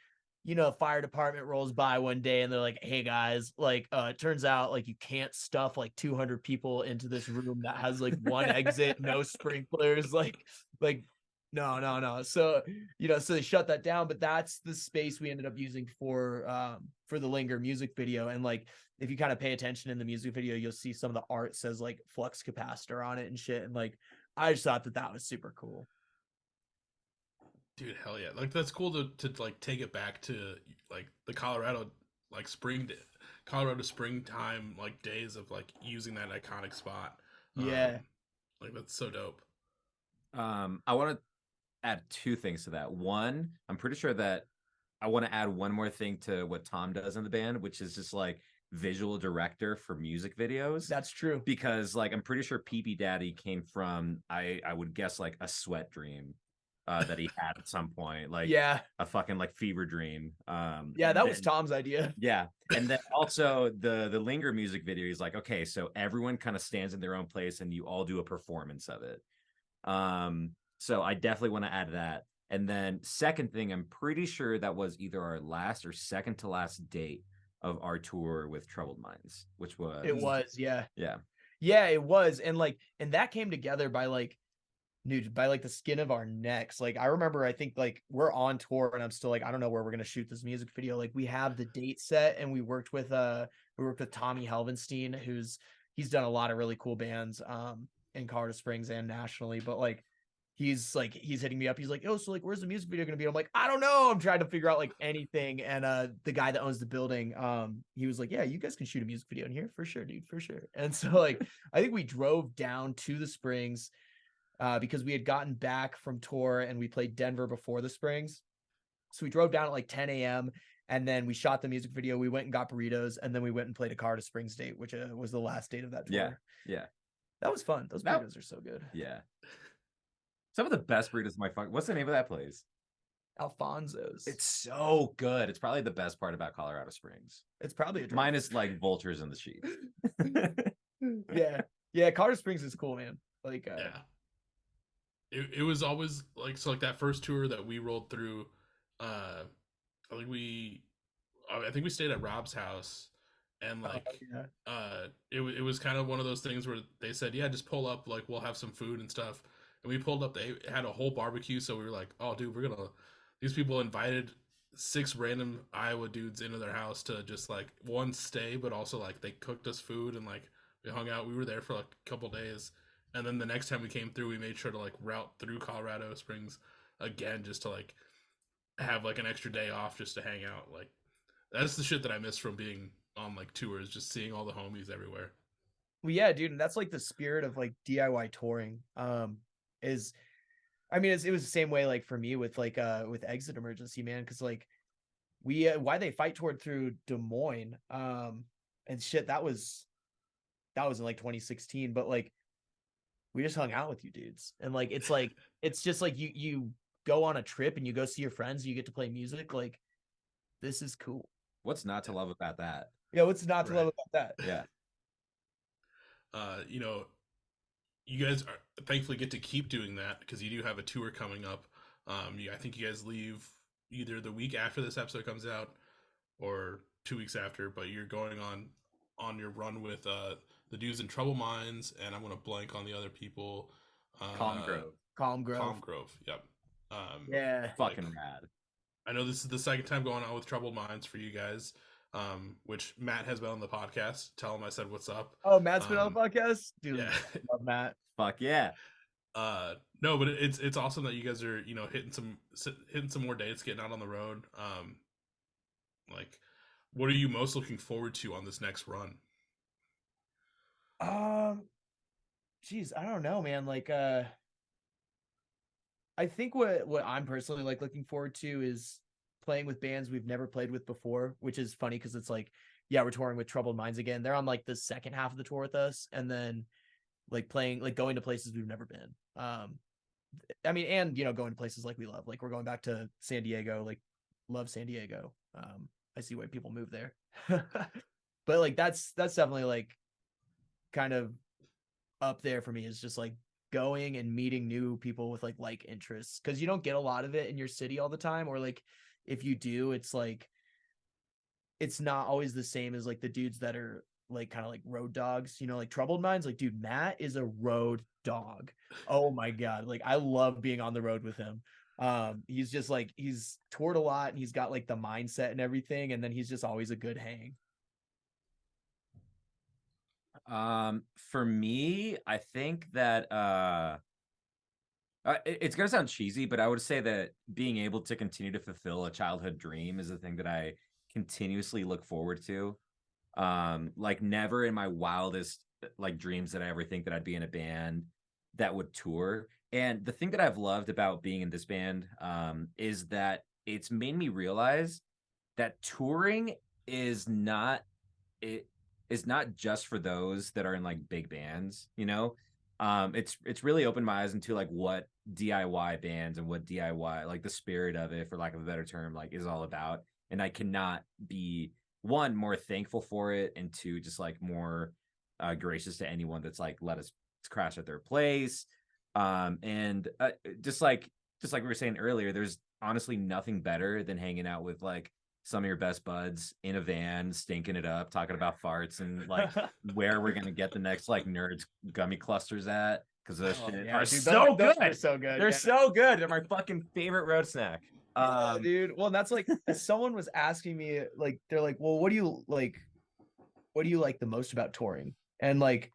Speaker 3: fire department rolls by one day and they're like, hey guys, like it turns out like you can't stuff like 200 people into this room that has like one exit, no sprinklers, like no. So so they shut that down, but that's the space we ended up using for the Linger music video. And like if you kind of pay attention in the music video, you'll see some of the art says like flux capacitor on it and shit. And like I just thought that was super cool.
Speaker 1: Dude, hell yeah! Like that's cool to like take it back to like the Colorado like Colorado springtime like days of like using that iconic spot.
Speaker 3: Yeah.
Speaker 1: Like that's so dope.
Speaker 2: I want to add two things to that. One, I'm pretty sure that I want to add one more thing to what Tom does in the band, which is just like visual director for music videos.
Speaker 3: That's true.
Speaker 2: Because like I'm pretty sure PP Daddy came from I would guess like a sweat dream that he had at some point, like
Speaker 3: yeah,
Speaker 2: a fucking like fever dream.
Speaker 3: Yeah, that was Tom's idea.
Speaker 2: Yeah, and then also the Linger music video. He's like, okay, so everyone kind of stands in their own place, and you all do a performance of it. So I definitely want to add that. And then second thing, I'm pretty sure that was either our last or second to last date of our tour with Troubled Minds, which was
Speaker 3: It was, yeah.
Speaker 2: Yeah.
Speaker 3: Yeah, it was. And like, and that came together by like dude, by like the skin of our necks. Like I remember, I think like we're on tour and I'm still like, I don't know where we're gonna shoot this music video. Like we have the date set and we worked with Tommy Helvenstein, he's done a lot of really cool bands in Colorado Springs and nationally, but like he's hitting me up. He's like, oh, so like where's the music video gonna be? I'm like, I don't know. I'm trying to figure out like anything. And the guy that owns the building, he was like, yeah, you guys can shoot a music video in here for sure, dude, for sure. And so like I think we drove down to the Springs because we had gotten back from tour and we played Denver before the Springs. So we drove down at like 10 a.m. and then we shot the music video. We went and got burritos and then we went and played a Colorado Springs date, which was the last date of that tour.
Speaker 2: Yeah.
Speaker 3: That was fun. Those burritos are so good.
Speaker 2: Yeah. Some of the best burritos in my what's the name of that place?
Speaker 3: Alfonso's.
Speaker 2: It's so good. It's probably the best part about Colorado Springs.
Speaker 3: It's probably a
Speaker 2: minus like vultures in the sheets.
Speaker 3: Yeah. Colorado Springs is cool, man. Like
Speaker 1: yeah. It was always like, so like that first tour that we rolled through, I think we stayed at Rob's house, and like it was kind of one of those things where they said, yeah, just pull up, like we'll have some food and stuff. And we pulled up, they had a whole barbecue, so we were like, oh dude, these people invited 6 random Iowa dudes into their house to just like one stay, but also like they cooked us food and like we hung out. We were there for like a couple days. And then the next time we came through, we made sure to like route through Colorado Springs again, just to like have like an extra day off just to hang out. Like that's the shit that I miss from being on like tours, just seeing all the homies everywhere.
Speaker 3: Well, yeah, dude, and that's like the spirit of like DIY touring. It was the same way like for me with Exit Emergency, man, because like we Why They Fight toured through Des Moines, and shit, that was in like 2016, but like we just hung out with you dudes, and like it's just like you go on a trip and you go see your friends, you get to play music. Like this is cool.
Speaker 2: What's not to love about that?
Speaker 3: Yeah, what's not to love about that?
Speaker 2: Yeah.
Speaker 1: You know, you guys thankfully get to keep doing that because you do have a tour coming up. I think you guys leave either the week after this episode comes out or 2 weeks after, but you're going on your run with the dudes in Troubled Minds, and I'm gonna blank on the other people.
Speaker 3: Calm Grove.
Speaker 1: Yep.
Speaker 3: Yeah.
Speaker 2: Fucking rad.
Speaker 1: I know this is the second time going on with Troubled Minds for you guys. Which Matt has been on the podcast. Tell him I said what's up.
Speaker 3: Oh, Matt's been on the podcast? Dude,
Speaker 1: yeah.
Speaker 3: Love Matt.
Speaker 2: Fuck yeah.
Speaker 1: No, but it's awesome that you guys are, hitting some more dates, getting out on the road. Like, what are you most looking forward to on this next run?
Speaker 3: Geez, I don't know, man. Like, I think what I'm personally like looking forward to is playing with bands we've never played with before, which is funny because it's like, yeah, we're touring with Troubled Minds again. They're on like the second half of the tour with us, and then like going to places we've never been. And going to places like we love. Like we're going back to San Diego. Like love San Diego. I see why people move there. But like that's definitely like kind of up there for me, is just like going and meeting new people with like interests, because you don't get a lot of it in your city all the time, or like if you do, it's like it's not always the same as like the dudes that are like kind of like road dogs, like Troubled Minds. Like, dude, Matt is a road dog. Oh my god, like I love being on the road with him. He's just like, he's toured a lot and he's got like the mindset and everything, and then he's just always a good hang.
Speaker 2: For me, I think that it's gonna sound cheesy, but I would say that being able to continue to fulfill a childhood dream is the thing that I continuously look forward to. Like never in my wildest like dreams did I ever think that I'd be in a band that would tour. And the thing that I've loved about being in this band is that it's made me realize that touring is not just for those that are in like big bands, it's really opened my eyes into like what DIY bands and what DIY, like the spirit of it, for lack of a better term, like is all about. And I cannot be, one, more thankful for it, and two, just like more gracious to anyone that's like let us crash at their place. And just like we were saying earlier, there's honestly nothing better than hanging out with like some of your best buds in a van, stinking it up, talking about farts and like where we're gonna get the next like nerds gummy clusters at. because those
Speaker 3: Oh,
Speaker 2: shit
Speaker 3: yeah,
Speaker 2: are
Speaker 3: dude,
Speaker 2: so
Speaker 3: those
Speaker 2: good.
Speaker 3: are so good.
Speaker 2: They're
Speaker 3: yeah.
Speaker 2: so good. They're my fucking favorite road snack.
Speaker 3: Yeah, dude. Well, that's like someone was asking me, like, they're like, well, what do you like? What do you like the most about touring? And like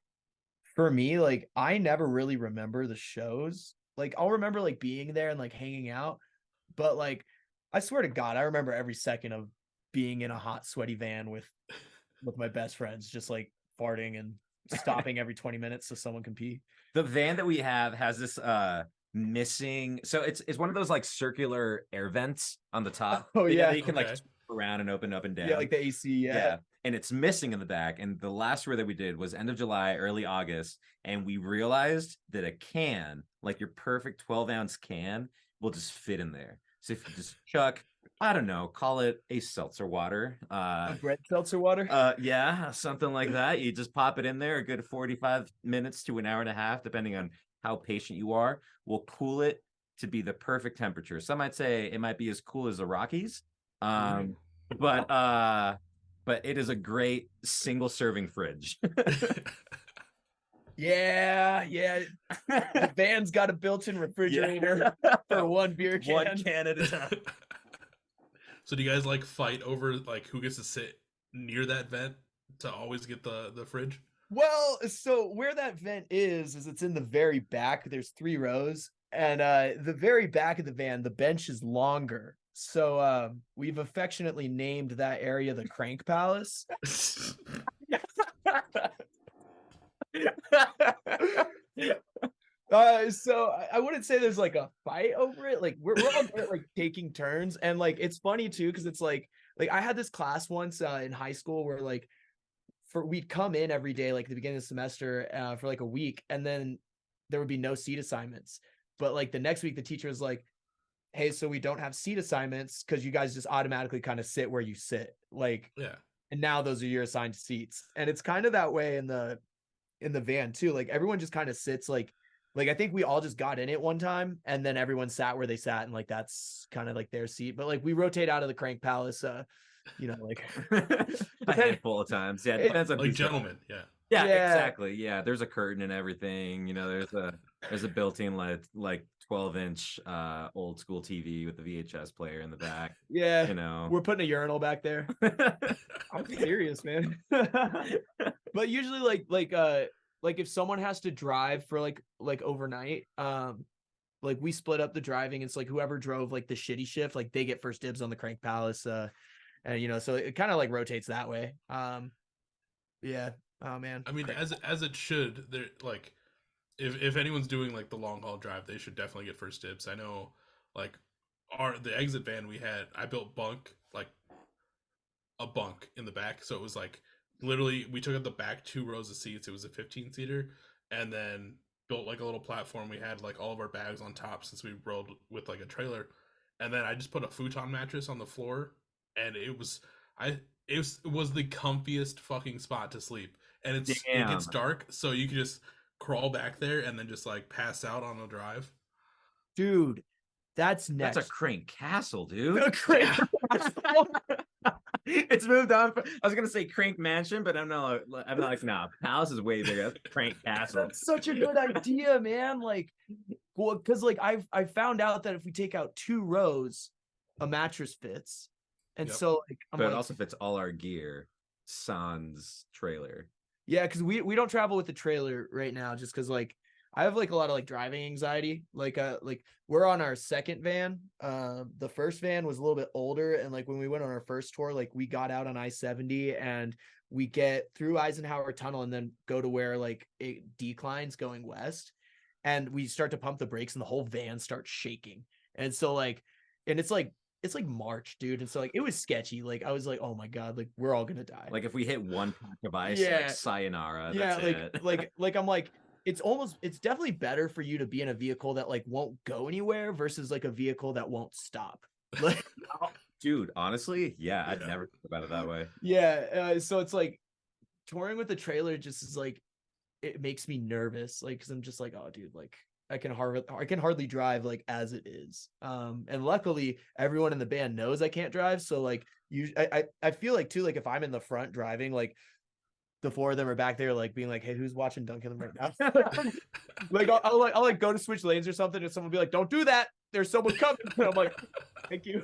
Speaker 3: for me, like I never really remember the shows. Like I'll remember like being there and like hanging out, but like I swear to God, I remember every second of being in a hot, sweaty van with my best friends, just like farting and stopping every 20 minutes so someone can pee.
Speaker 2: The van that we have has this missing, so it's one of those like circular air vents on the top.
Speaker 3: Oh
Speaker 2: That
Speaker 3: yeah,
Speaker 2: you can like
Speaker 1: Okay.
Speaker 2: swing around and open up and down.
Speaker 3: yeah, like the AC.
Speaker 2: Yeah. And it's missing in the back. And the last tour that we did was end of July, early August. And we realized that a can, like your perfect 12-ounce can, will just fit in there. So if you just chuck, I don't know, call it a seltzer water.
Speaker 3: A bread seltzer water.
Speaker 2: Yeah, something like that. You just pop it in there a good 45 minutes to an hour and a half, depending on how patient you are. We'll cool it to be the perfect temperature. Some might say it might be as cool as the Rockies. Um, but it is a great single serving fridge.
Speaker 3: Yeah, yeah. The van's got a built-in refrigerator for one beer can.
Speaker 2: One can at a time.
Speaker 1: So do you guys like fight over like who gets to sit near that vent to always get the fridge?
Speaker 3: Well, so where that vent is it's in the very back. There's 3 rows, and the very back of the van, the bench is longer. So we've affectionately named that area the Crank Palace. So I wouldn't say there's like a fight over it. Like we're all there, like taking turns, and like it's funny too because it's like I had this class once in high school where like we'd come in every day like at the beginning of the semester for like a week, and then there would be no seat assignments. But like the next week, the teacher was like, "Hey, so we don't have seat assignments because you guys just automatically kind of sit where you sit." Like,
Speaker 1: Yeah.
Speaker 3: and now those are your assigned seats, and it's kind of that way in the van too. Like everyone just kind of sits like I think we all just got in it one time and then everyone sat where they sat and like that's kind of like their seat. But like we rotate out of the Crank Palace, like
Speaker 2: a handful of times. Yeah, it depends on
Speaker 1: Like
Speaker 2: who's
Speaker 1: gentlemen, yeah.
Speaker 2: Yeah,
Speaker 3: Yeah.
Speaker 2: exactly. Yeah, there's a curtain and everything. There's a built-in like 12-inch old school TV with the VHS player in the back.
Speaker 3: Yeah. We're putting a urinal back there. I'm serious, man. But usually like if someone has to drive for like overnight, like we split up the driving. It's like whoever drove like the shitty shift, like they get first dibs on the Crank Palace. And so it kind of like rotates that way. Yeah. Oh man.
Speaker 1: I mean, as it should. There like if anyone's doing like the long haul drive, they should definitely get first dibs. I know like the exit van we had, I built like a bunk in the back, so it was like literally we took up the back 2 rows of seats. It was a 15-seater, and then built like a little platform. We had like all of our bags on top since we rode with like a trailer, and then I just put a futon mattress on the floor, and it was the comfiest fucking spot to sleep. And it gets dark, so you can just crawl back there and then just like pass out on a drive.
Speaker 3: Dude, that's next.
Speaker 2: That's a Crank Castle, dude.
Speaker 3: A Crank Castle.
Speaker 2: It's moved on. I was gonna say Crank Mansion, but I'm not like, nah, Palace is way bigger. That's Crank Castle.
Speaker 3: That's such a good idea, man. Like, well, because like I found out that if we take out 2 rows, a mattress fits, and so like,
Speaker 2: but it also fits all our gear. Sans trailer.
Speaker 3: Yeah, because we don't travel with the trailer right now, just because like I have like a lot of like driving anxiety. Like we're on our second van. The first van was a little bit older, and like when we went on our first tour, like we got out on I-70 and we get through Eisenhower Tunnel and then go to where like it declines going west, and we start to pump the brakes and the whole van starts shaking. And so like, and it's like March, dude. And so like it was sketchy. Like I was like, oh my God, like we're all gonna die.
Speaker 2: Like if we hit one pack of ice,
Speaker 3: Yeah.
Speaker 2: like sayonara.
Speaker 3: Yeah,
Speaker 2: that's
Speaker 3: like
Speaker 2: it.
Speaker 3: like I'm like, it's definitely better for you to be in a vehicle that like won't go anywhere versus like a vehicle that won't stop. Like,
Speaker 2: dude, honestly, yeah, I'd never think about it that way.
Speaker 3: Yeah, so it's like touring with a trailer just is like, it makes me nervous, like because I'm just like, oh dude, like I can hardly drive like as it is. And luckily everyone in the band knows I can't drive, so like I feel like too, like if I'm in the front driving, like the 4 of them are back there like being like, hey, who's watching Duncan right now? Like I'll like go to switch lanes or something, and someone will be like, "Don't do that. There's someone coming." And I'm like, "Thank you."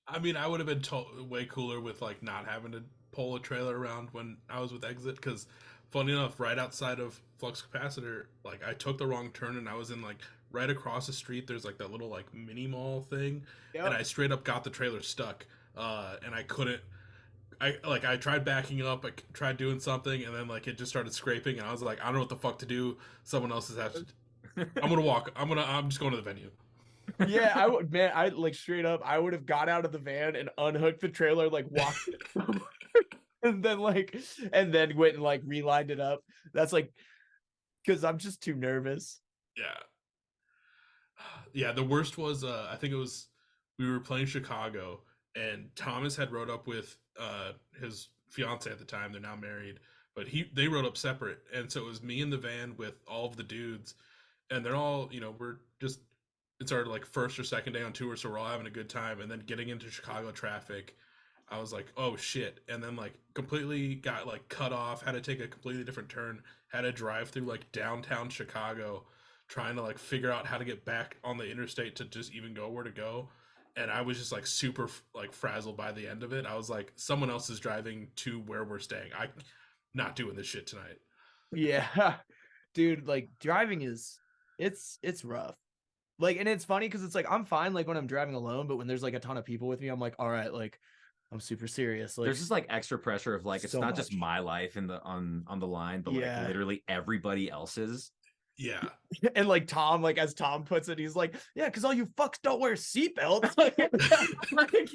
Speaker 1: I mean, I would have been way cooler with like not having to pull a trailer around when I was with Exit, because funny enough, right outside of Flux Capacitor, like I took the wrong turn and I was in like right across the street. There's like that little like mini mall thing, and I straight up got the trailer stuck, and I couldn't. I tried backing up, I tried doing something, and then like it just started scraping, and I was like, I don't know what the fuck to do. Someone else has to. I'm gonna walk. I'm just going to the venue.
Speaker 3: Yeah, I would, man. I like straight up. I would have got out of the van and unhooked the trailer, like walked it somewhere, and then went and like relined it up. That's like, because I'm just too nervous.
Speaker 1: Yeah, yeah. The worst was, I think it was we were playing Chicago, and Thomas had rode up with his fiance at the time. They're now married, but they rode up separate, and so it was me in the van with all of the dudes, and they're all, we're just, it's our like first or second day on tour, so we're all having a good time. And then getting into Chicago traffic, I was like, oh shit. And then like completely got like cut off, had to take a completely different turn, had to drive through like downtown Chicago, trying to like figure out how to get back on the interstate to just even go where to go. And I was just like super like frazzled by the end of it. I was like, someone else is driving to where we're staying. I'm not doing this shit tonight.
Speaker 3: Yeah, dude. Like driving it's rough. Like, and it's funny because it's like I'm fine like when I'm driving alone, but when there's like a ton of people with me, I'm like, all right, like I'm super serious. Like
Speaker 2: There's just like extra pressure of like it's
Speaker 3: so
Speaker 2: not just
Speaker 3: much.
Speaker 2: my life in the on the line, but
Speaker 3: Yeah.
Speaker 2: like literally everybody else's.
Speaker 1: Yeah.
Speaker 3: And like Tom, like as Tom puts it, he's like, yeah, because all you fucks don't wear seatbelts.
Speaker 2: Like,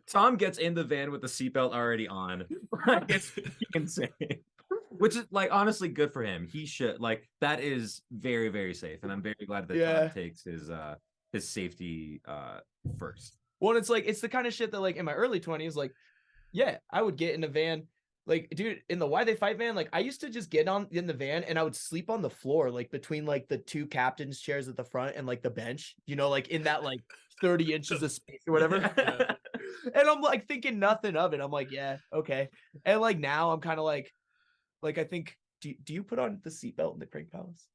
Speaker 2: Tom gets in the van with the seatbelt already on. Like, it's insane. Which is like honestly good for him. He should like that is very, very safe. And I'm very glad that
Speaker 3: Yeah.
Speaker 2: Tom takes his safety first.
Speaker 3: Well, it's like it's the kind of shit that like in my early 20s, like, yeah, I would get in a van. Like, dude, in the Why They Fight van, like I used to just get on in the van and I would sleep on the floor, like between like the two captain's chairs at the front and like the bench, like in that like 30 inches of space or whatever.
Speaker 1: Yeah.
Speaker 3: And I'm like thinking nothing of it. I'm like, yeah, okay. And like now I'm kind of like I think, do you put on the seatbelt in the Crank Palace?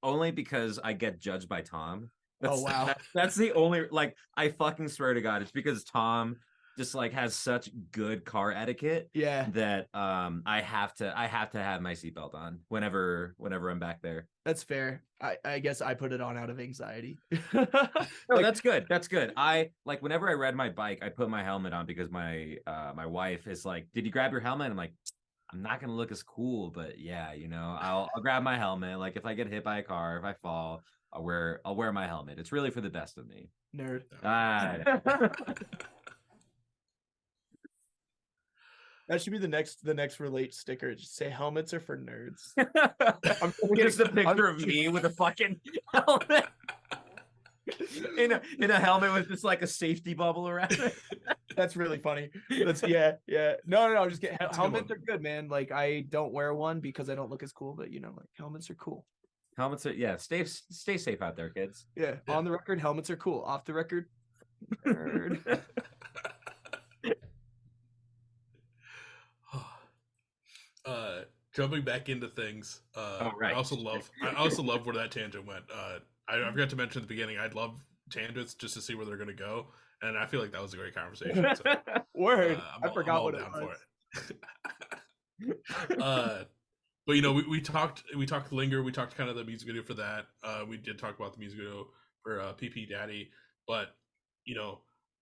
Speaker 2: Only because I get judged by Tom.
Speaker 3: Oh wow.
Speaker 2: That's the only like I fucking swear to God, it's because Tom just like has such good car etiquette
Speaker 3: Yeah.
Speaker 2: that I have to have my seatbelt on whenever I'm back there.
Speaker 3: That's fair. I guess I put it on out of anxiety.
Speaker 2: No,
Speaker 3: Like,
Speaker 2: that's good. That's good. I like whenever I ride my bike, I put my helmet on because my my wife is like, "Did you grab your helmet?" I'm like, I'm not gonna look as cool, but yeah, I'll grab my helmet. Like if I get hit by a car, if I fall, I'll wear my helmet. It's really for the best of me.
Speaker 3: nerd. That should be the next relate sticker. Just say helmets are for nerds.
Speaker 2: I'm just a picture of me with a fucking helmet. In a helmet with just like a safety bubble around it.
Speaker 3: That's really funny. That's yeah. No, I'm just kidding. Helmets are good, man. Like I don't wear one because I don't look as cool, but like helmets are cool.
Speaker 2: Helmets are stay safe out there, kids.
Speaker 3: Yeah. On the record, helmets are cool. Off the record, nerd.
Speaker 1: Jumping back into things.
Speaker 2: Right.
Speaker 1: I also love where that tangent went. I forgot to mention at the beginning, I'd love tangents just to see where they're gonna go, and I feel like that was a great conversation. So,
Speaker 3: Word. I
Speaker 1: I'm
Speaker 3: forgot
Speaker 1: all
Speaker 3: what it
Speaker 1: down
Speaker 3: was.
Speaker 1: for it. But we talked Linger, we talked kind of the music video for that. We did talk about the music video for PP Daddy, but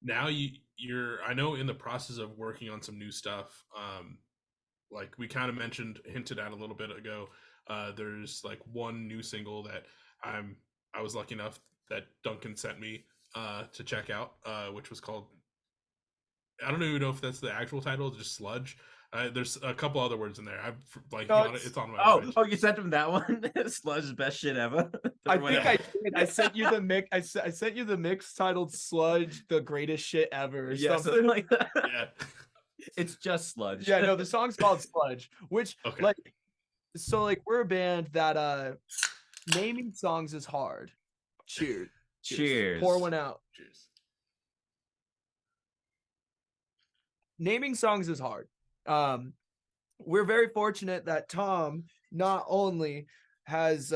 Speaker 1: now you're I know in the process of working on some new stuff. Like we kind of hinted at a little bit ago. There's like one new single that I was lucky enough that Duncan sent me to check out, which was called, I don't even know if that's the actual title, just Sludge. There's a couple other words in there. I'm blanking on it. It's on my page.
Speaker 2: Oh, you sent him that one? Sludge's best shit ever.
Speaker 3: I think I did. I sent you the mix. I sent you the mix titled "Sludge, the greatest shit ever" or something
Speaker 2: like that.
Speaker 1: Yeah.
Speaker 2: It's just Sludge.
Speaker 3: Yeah, no, the song's called Sludge, which
Speaker 1: okay.
Speaker 3: like we're a band that naming songs is hard. Cheers. Pour one out.
Speaker 1: Cheers.
Speaker 3: Naming songs is hard. we're very fortunate that Tom not only has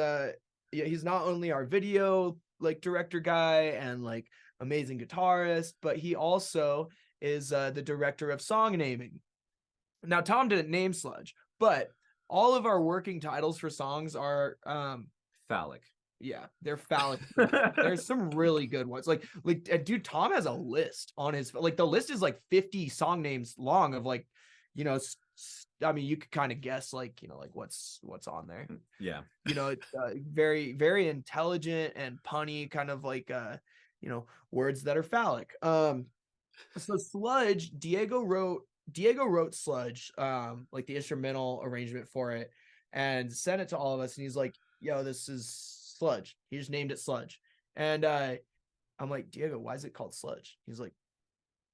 Speaker 3: he's not only our video like director guy and like amazing guitarist, but he also is the director of song naming. Now Tom didn't name Sludge, but all of our working titles for songs are
Speaker 2: Phallic.
Speaker 3: yeah, they're phallic. There's some really good ones. Like dude, Tom has a list on his like the list is like 50 song names long of like, you know, I mean, you could kind of guess like, you know, like what's on there.
Speaker 2: Yeah.
Speaker 3: You know, it's very, very intelligent and punny, kind of like you know, words that are phallic. So Sludge, Diego wrote Sludge, like the instrumental arrangement for it, and sent it to all of us. And he's like, yo, this is Sludge. He just named it Sludge. And I'm like, Diego, why is it called Sludge? He's like,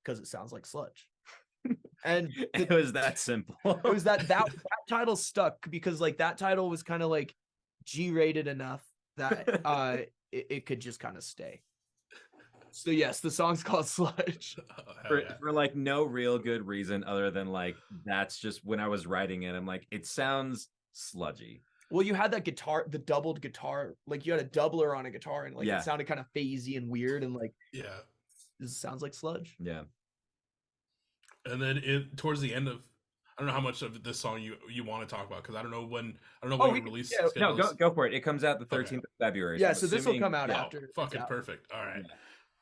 Speaker 3: because it sounds like sludge. And
Speaker 2: it was that simple.
Speaker 3: It was that title stuck because like that title was kind of like G-rated enough that it could just kind of stay. So yes, the song's called Sludge.
Speaker 2: For like no real good reason other than like that's just when I was writing it, I'm like, it sounds sludgy.
Speaker 3: Well, you had that guitar, the doubled guitar, like you had a doubler on a guitar, and like it sounded kind of phasey and weird, and like this sounds like sludge.
Speaker 2: Yeah.
Speaker 1: And then towards the end of, I don't know how much of this song you want to talk about because I don't know when you release.
Speaker 2: No, go for it. It comes out the 13th of February.
Speaker 3: Yeah, so this will come out after.
Speaker 1: Fucking perfect. All right. Yeah.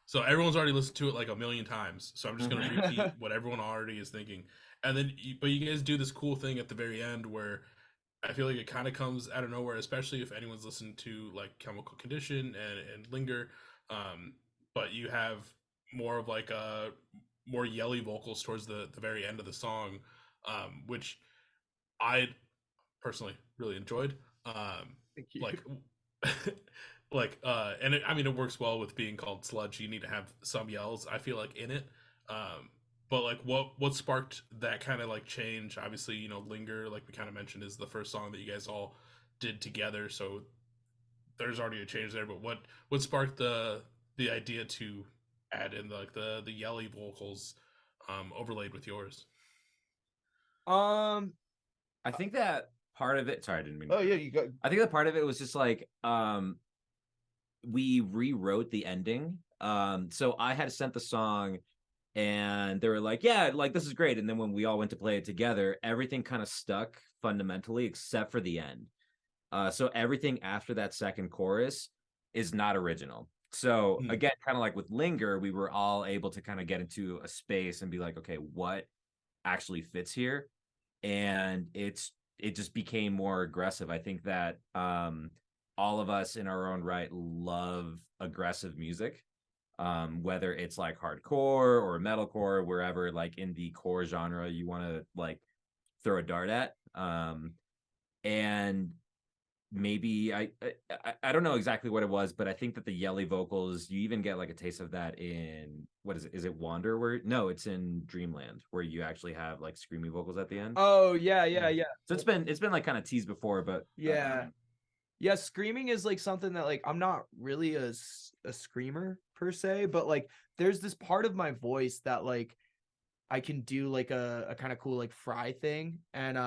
Speaker 1: So everyone's already listened to it like a million times. So I'm just gonna repeat what everyone already is thinking. And then, but you guys do this cool thing at the very end where I feel like it kind of comes out of nowhere, especially if anyone's listened to like Chemical Condition and Linger. But you have more of like a more yelly vocals towards the very end of the song, which I personally really enjoyed.
Speaker 3: Thank you.
Speaker 1: And I mean, it works well with being called Sludge. You need to have some yells, I feel like, in it. But like what sparked that kind of like change? Obviously, you know, Linger, like we kind of mentioned, is the first song that you guys all did together, so there's already a change there. But what sparked the idea to add in like the yelly vocals overlaid with yours?
Speaker 2: I think that part of it, sorry, I didn't mean
Speaker 3: oh yeah, you go.
Speaker 2: I think that part of it was just like we rewrote the ending. So I had sent the song and they were like, yeah, like this is great. And then when we all went to play it together, everything kind of stuck fundamentally except for the end. So everything after that second chorus is not original. So again, kind of like with Linger, we were all able to kind of get into a space and be like, okay, what actually fits here? And it just became more aggressive. I think that all of us in our own right love aggressive music, whether it's like hardcore or metalcore, wherever like in the core genre you want to like throw a dart at. And maybe I don't know exactly what it was, but I think that the yelly vocals, you even get like a taste of that in, what is it? Is it Wander? No, it's in Dreamland, where you actually have like screamy vocals at the end.
Speaker 3: Oh yeah.
Speaker 2: So it's been like kind of teased before, but
Speaker 3: yeah, screaming is like something that like I'm not really a screamer per se, but like there's this part of my voice that like I can do like a kind of cool like fry thing, and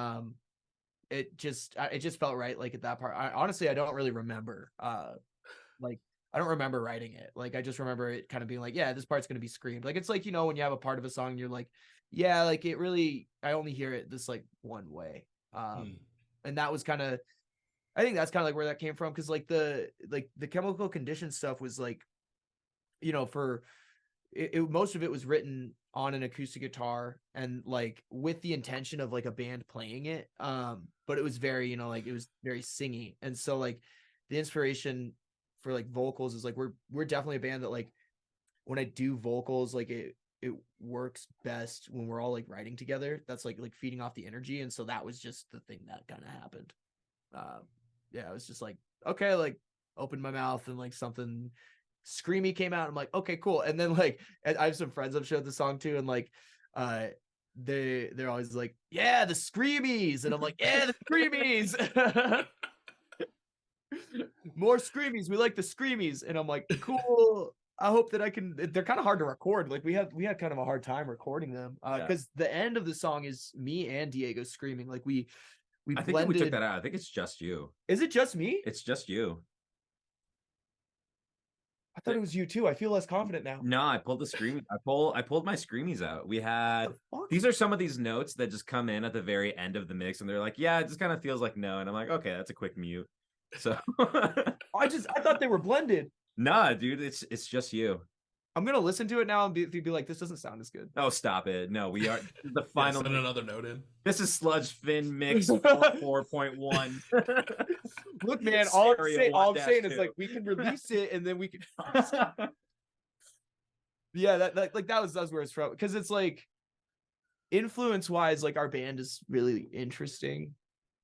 Speaker 3: it just felt right like at that part. Honestly I don't really remember like I don't remember writing it. Like I just remember it kind of being like, yeah, this part's going to be screamed. Like it's like, you know, when you have a part of a song you're like, yeah, like it really, I only hear it this like one way. And that was kind of, I think that's kind of like where that came from, because like the Chemical Condition stuff was like, you know, for it most of it was written on an acoustic guitar and like with the intention of like a band playing it, but it was very, you know, like it was very singy, and so like the inspiration for like vocals is like we're definitely a band that like when I do vocals, like it works best when we're all like writing together. That's like feeding off the energy, and so that was just the thing that kind of happened. Yeah, it was just like, okay, like opened my mouth and like something screamy came out. I'm like, okay, cool. And then like I have some friends I've showed the song to, and like they're always like, yeah, the screamies, and I'm like, yeah, the screamies. More screamies, we like the screamies, and I'm like, cool. I hope that I can. They're kind of hard to record. Like we had kind of a hard time recording them because the end of the song is me and Diego screaming. Like we
Speaker 2: I think that
Speaker 3: blended.
Speaker 2: we took that out. I think it's just you.
Speaker 3: Is it just me?
Speaker 2: It's just you.
Speaker 3: I thought it was you too. I feel less confident now.
Speaker 2: No, I pulled the scream. I pulled my screamies out. We had these are some of these notes that just come in at the very end of the mix, and they're like, yeah, it just kind of feels like no, and I'm like, okay, that's a quick mute. So
Speaker 3: I thought they were blended.
Speaker 2: Nah, dude, it's just you.
Speaker 3: I'm gonna listen to it now and be like, this doesn't sound as good.
Speaker 2: Oh, stop it! No, we are the final.
Speaker 1: Send another note in.
Speaker 2: This is Sludge Fin Mix 4.1.
Speaker 3: Look, man, all I'm saying is like we can release it and then we can. Yeah, that was where it's from, because it's like influence wise, like our band is really interesting.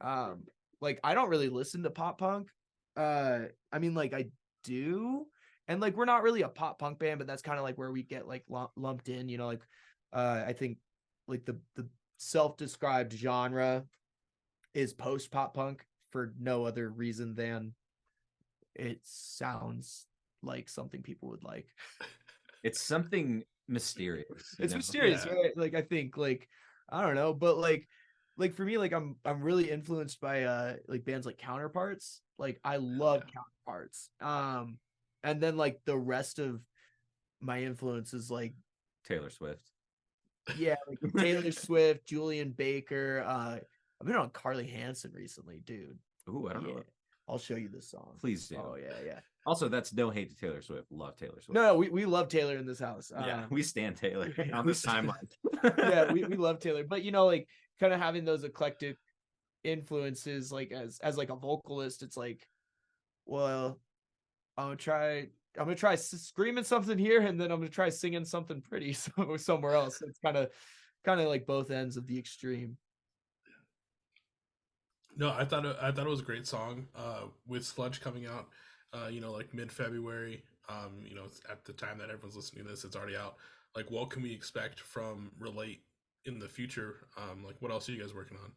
Speaker 3: Like I don't really listen to pop punk. I mean, like I do. And like we're not really a pop punk band, but that's kind of like where we get like lumped in, you know, like I think like the self-described genre is post pop punk for no other reason than it sounds like something people would like.
Speaker 2: It's something mysterious.
Speaker 3: It's mysterious, right? Like I think like I don't know, but like for me, like I'm really influenced by like bands like Counterparts. Like I love Counterparts. And then like the rest of my influences, like
Speaker 2: Taylor Swift.
Speaker 3: Yeah, like Taylor Swift, Julian Baker. I've been on Carly Hansen recently, dude.
Speaker 2: Ooh, I don't know.
Speaker 3: I'll show you this song.
Speaker 2: Please do.
Speaker 3: Oh yeah.
Speaker 2: Also, that's no hate to Taylor Swift. Love Taylor Swift.
Speaker 3: No, we love Taylor in this house.
Speaker 2: Yeah, we stand Taylor on this timeline.
Speaker 3: Yeah, we love Taylor, but you know, like kind of having those eclectic influences, like as like a vocalist, it's like, well, I'm gonna try screaming something here, and then I'm gonna try singing something pretty somewhere else. So it's kind of like both ends of the extreme.
Speaker 1: No, I thought it was a great song. With Sludge coming out, you know, like mid-February. You know, at the time that everyone's listening to this, it's already out. Like, what can we expect from Relate in the future? Like, what else are you guys working on?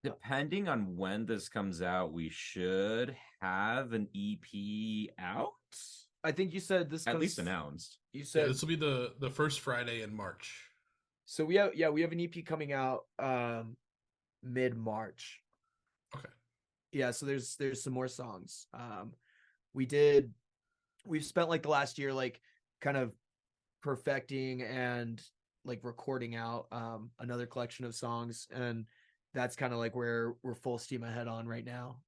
Speaker 2: Depending on when this comes out, we should have an EP out.
Speaker 3: I think you said this
Speaker 2: at least announced.
Speaker 1: You said this will be the first Friday in March.
Speaker 3: So we have an EP coming out mid-March.
Speaker 1: Okay.
Speaker 3: Yeah, so there's some more songs. We've spent like the last year like kind of perfecting and like recording out another collection of songs, and that's kind of like where we're full steam ahead on right now.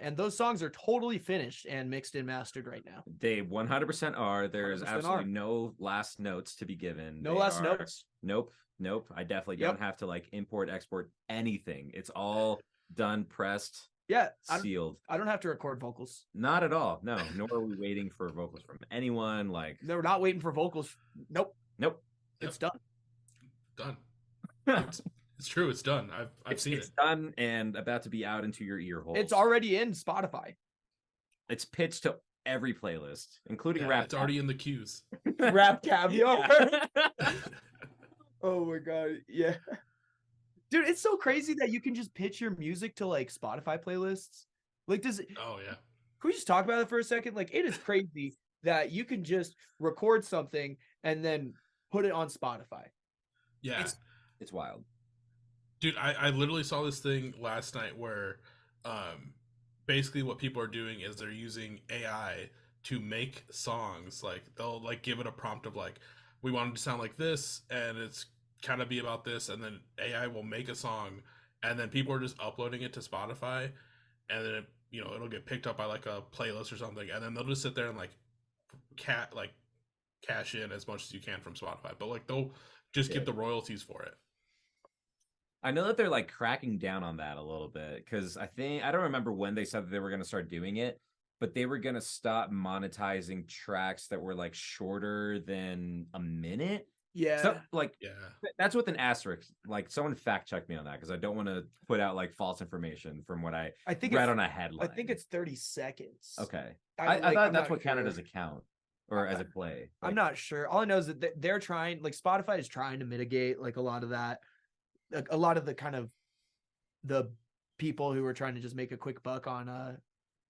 Speaker 3: And those songs are totally finished and mixed and mastered right now.
Speaker 2: They 100% are. There's absolutely no last notes to be given.
Speaker 3: No last notes.
Speaker 2: Nope. I definitely don't have to like import, export anything. It's all done, pressed, sealed.
Speaker 3: I don't have to record vocals.
Speaker 2: Not at all. No, nor are we waiting for vocals from anyone. Like,
Speaker 3: no, we're not waiting for vocals. Nope. It's done.
Speaker 1: Done. It's true. It's done. I've seen it.
Speaker 2: It's done and about to be out into your ear holes.
Speaker 3: It's already in Spotify.
Speaker 2: It's pitched to every playlist, including rap.
Speaker 1: It's already in the queues.
Speaker 3: Rap caviar. Oh my god, yeah. Dude, it's so crazy that you can just pitch your music to like Spotify playlists. Like, does it?
Speaker 1: Oh yeah.
Speaker 3: Can we just talk about it for a second? Like, it is crazy that you can just record something and then put it on Spotify.
Speaker 1: Yeah,
Speaker 2: it's wild.
Speaker 1: Dude, I literally saw this thing last night where basically what people are doing is they're using AI to make songs. Like they'll like give it a prompt of like, we want it to sound like this and it's kind of be about this, and then AI will make a song, and then people are just uploading it to Spotify, and then it'll get picked up by like a playlist or something, and then they'll just sit there and like cash in as much as you can from Spotify, but like they'll just get the royalties for it.
Speaker 2: I know that they're like cracking down on that a little bit, because I don't remember when they said that they were going to start doing it, but they were going to stop monetizing tracks that were like shorter than a minute.
Speaker 3: Yeah.
Speaker 2: So, like, that's with an asterisk. Like, someone fact check me on that, because I don't want to put out like false information from what I think read on a headline.
Speaker 3: I think it's 30 seconds.
Speaker 2: Okay. I thought that's what counted as a count or as a play. Like,
Speaker 3: I'm not sure. All I know is that they're trying, like Spotify is trying to mitigate like a lot of that. Like, a lot of the kind of the people who are trying to just make a quick buck on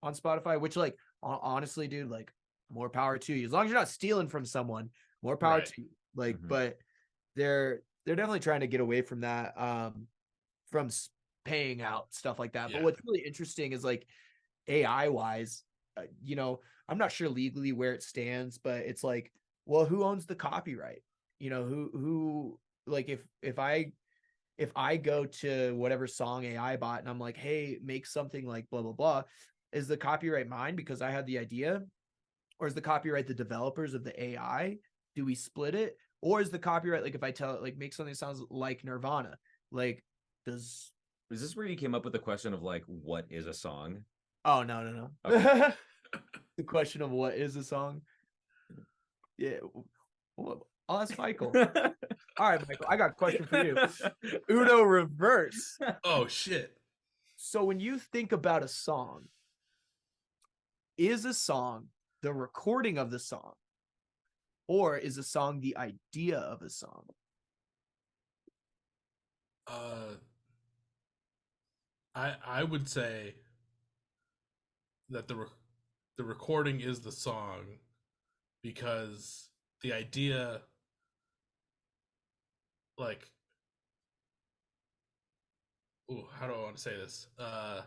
Speaker 3: Spotify, which like honestly, dude, like more power to you. As long as you're not stealing from someone, more power
Speaker 1: Right.
Speaker 3: to you. Like,
Speaker 2: Mhm.
Speaker 3: but they're definitely trying to get away from that, from paying out stuff like that. But
Speaker 1: Yeah.
Speaker 3: what's really interesting is like AI wise, you know, I'm not sure legally where it stands, but it's like, well, who owns the copyright? You know, who like if I go to whatever song AI bot and I'm like, hey, make something like blah blah blah, is the copyright mine because I had the idea, or is the copyright the developers of the AI? Do we split it, or is the copyright like if I tell it like make something that sounds like Nirvana, like does
Speaker 2: Is this where you came up with the question of like, what is a song?
Speaker 3: oh no
Speaker 2: Okay.
Speaker 3: the question of what is a song? Yeah, well, I'll ask Michael. All right, Michael, I got a question for you. Uno reverse.
Speaker 1: Oh shit.
Speaker 3: So when you think about a song, is a song the recording of the song, or is a song the idea of a song?
Speaker 1: Uh, I would say that the recording is the song because the idea, like, ooh, how do I want to say this? I